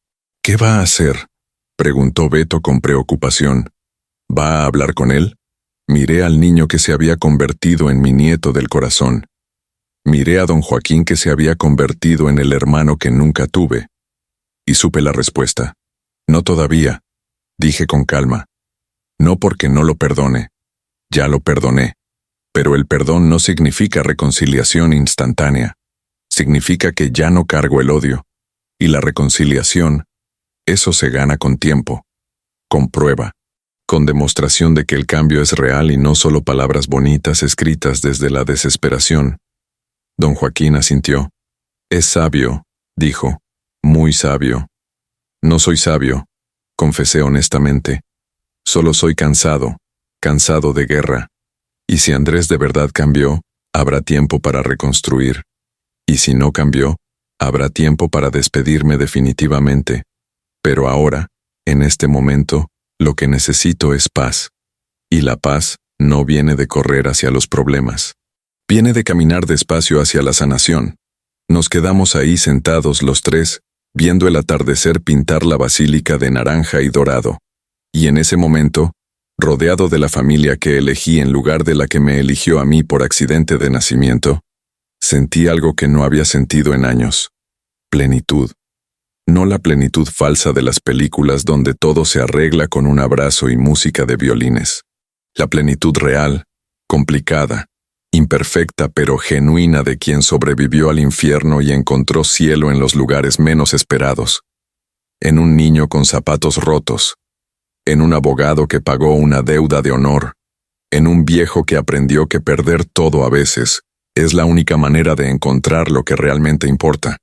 ¿Qué va a hacer?, preguntó Beto con preocupación. ¿Va a hablar con él? Miré al niño que se había convertido en mi nieto del corazón. Miré a don Joaquín que se había convertido en el hermano que nunca tuve. Y supe la respuesta. No todavía, dije con calma. No porque no lo perdone. Ya lo perdoné. Pero el perdón no significa reconciliación instantánea. Significa que ya no cargo el odio. Y la reconciliación, eso se gana con tiempo, con prueba, con demostración de que el cambio es real y no solo palabras bonitas escritas desde la desesperación. Don Joaquín asintió. Es sabio, dijo, muy sabio. No soy sabio, confesé honestamente. Solo soy cansado de guerra. Y si Andrés de verdad cambió, habrá tiempo para reconstruir. Y si no cambió, habrá tiempo para despedirme definitivamente. Pero ahora, en este momento, lo que necesito es paz. Y la paz no viene de correr hacia los problemas. Viene de caminar despacio hacia la sanación. Nos quedamos ahí sentados los tres, viendo el atardecer pintar la basílica de naranja y dorado. Y en ese momento, rodeado de la familia que elegí en lugar de la que me eligió a mí por accidente de nacimiento, sentí algo que no había sentido en años. Plenitud. No la plenitud falsa de las películas donde todo se arregla con un abrazo y música de violines. La plenitud real, complicada, imperfecta pero genuina de quien sobrevivió al infierno y encontró cielo en los lugares menos esperados. En un niño con zapatos rotos, en un abogado que pagó una deuda de honor, en un viejo que aprendió que perder todo a veces es la única manera de encontrar lo que realmente importa.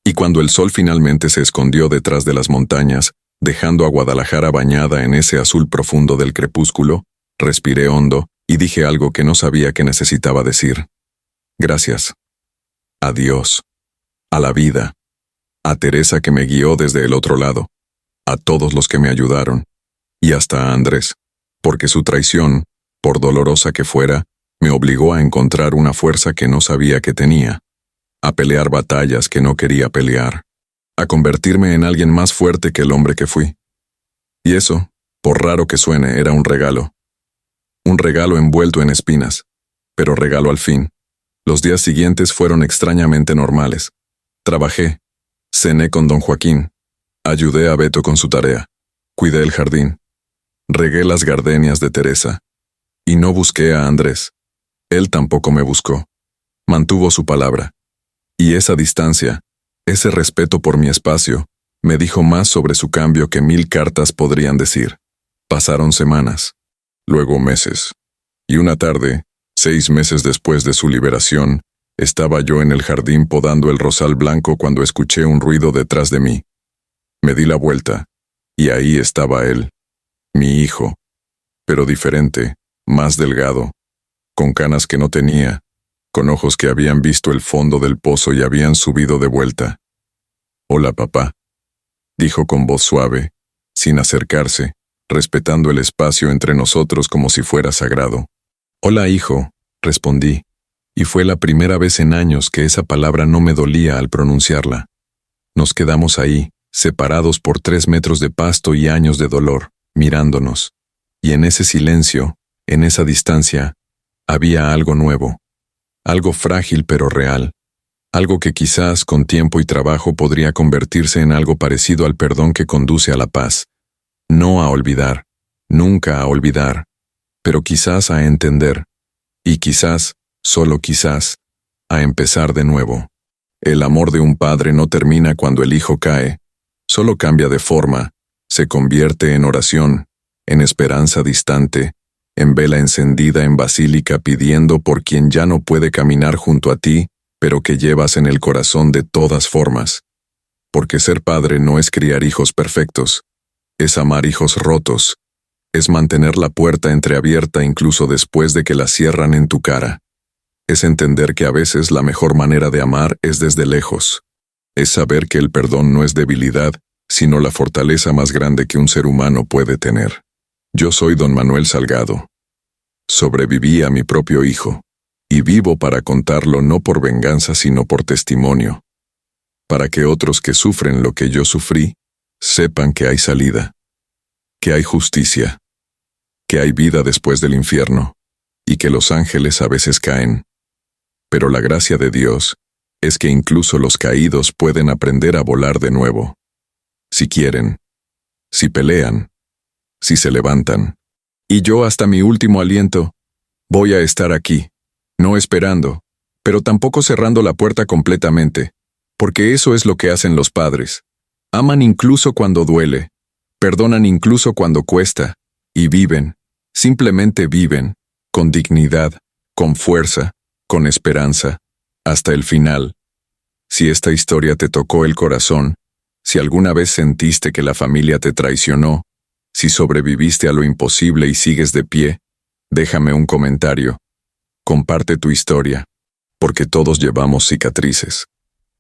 Y cuando el sol finalmente se escondió detrás de las montañas, dejando a Guadalajara bañada en ese azul profundo del crepúsculo, respiré hondo y dije algo que no sabía que necesitaba decir. Gracias. A Dios. A la vida. A Teresa que me guió desde el otro lado. A todos los que me ayudaron. Y hasta a Andrés, porque su traición, por dolorosa que fuera, me obligó a encontrar una fuerza que no sabía que tenía. A pelear batallas que no quería pelear, a convertirme en alguien más fuerte que el hombre que fui. Y eso, por raro que suene, era un regalo. Un regalo envuelto en espinas, pero regalo al fin. Los días siguientes fueron extrañamente normales. Trabajé, cené con don Joaquín, ayudé a Beto con su tarea, cuidé el jardín, regué las gardenias de Teresa, y no busqué a Andrés. Él tampoco me buscó. Mantuvo su palabra. Y esa distancia, ese respeto por mi espacio, me dijo más sobre su cambio que 1000 cartas podrían decir. Pasaron semanas, luego meses. Y una tarde, 6 meses después de su liberación, estaba yo en el jardín podando el rosal blanco cuando escuché un ruido detrás de mí. Me di la vuelta, y ahí estaba él, mi hijo, pero diferente, más delgado, con canas que no tenía, con ojos que habían visto el fondo del pozo y habían subido de vuelta. «Hola, papá», dijo con voz suave, sin acercarse, respetando el espacio entre nosotros como si fuera sagrado. «Hola, hijo», respondí, y fue la primera vez en años que esa palabra no me dolía al pronunciarla. Nos quedamos ahí, separados por 3 metros de pasto y años de dolor, mirándonos. Y en ese silencio, en esa distancia, había algo nuevo. Algo frágil pero real, algo que quizás con tiempo y trabajo podría convertirse en algo parecido al perdón que conduce a la paz. No a olvidar, nunca a olvidar, pero quizás a entender, y quizás, solo quizás, a empezar de nuevo. El amor de un padre no termina cuando el hijo cae, solo cambia de forma, se convierte en oración, en esperanza distante, en vela encendida en basílica pidiendo por quien ya no puede caminar junto a ti, pero que llevas en el corazón de todas formas. Porque ser padre no es criar hijos perfectos, es amar hijos rotos, es mantener la puerta entreabierta incluso después de que la cierran en tu cara. Es entender que a veces la mejor manera de amar es desde lejos. Es saber que el perdón no es debilidad, sino la fortaleza más grande que un ser humano puede tener. Yo soy don Manuel Salgado. Sobreviví a mi propio hijo, y vivo para contarlo no por venganza sino por testimonio, para que otros que sufren lo que yo sufrí, sepan que hay salida, que hay justicia, que hay vida después del infierno, y que los ángeles a veces caen. Pero la gracia de Dios es que incluso los caídos pueden aprender a volar de nuevo. Si quieren, si pelean, si se levantan. Y yo hasta mi último aliento voy a estar aquí, no esperando, pero tampoco cerrando la puerta completamente, porque eso es lo que hacen los padres. Aman incluso cuando duele, perdonan incluso cuando cuesta, y viven, simplemente viven, con dignidad, con fuerza, con esperanza, hasta el final. Si esta historia te tocó el corazón, si alguna vez sentiste que la familia te traicionó, si sobreviviste a lo imposible y sigues de pie, déjame un comentario. Comparte tu historia, porque todos llevamos cicatrices.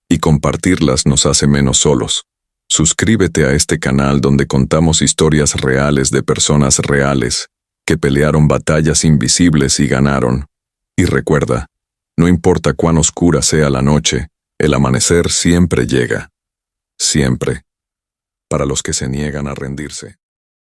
Y compartirlas nos hace menos solos. Suscríbete a este canal donde contamos historias reales de personas reales que pelearon batallas invisibles y ganaron. Y recuerda, no importa cuán oscura sea la noche, el amanecer siempre llega. Siempre. Para los que se niegan a rendirse.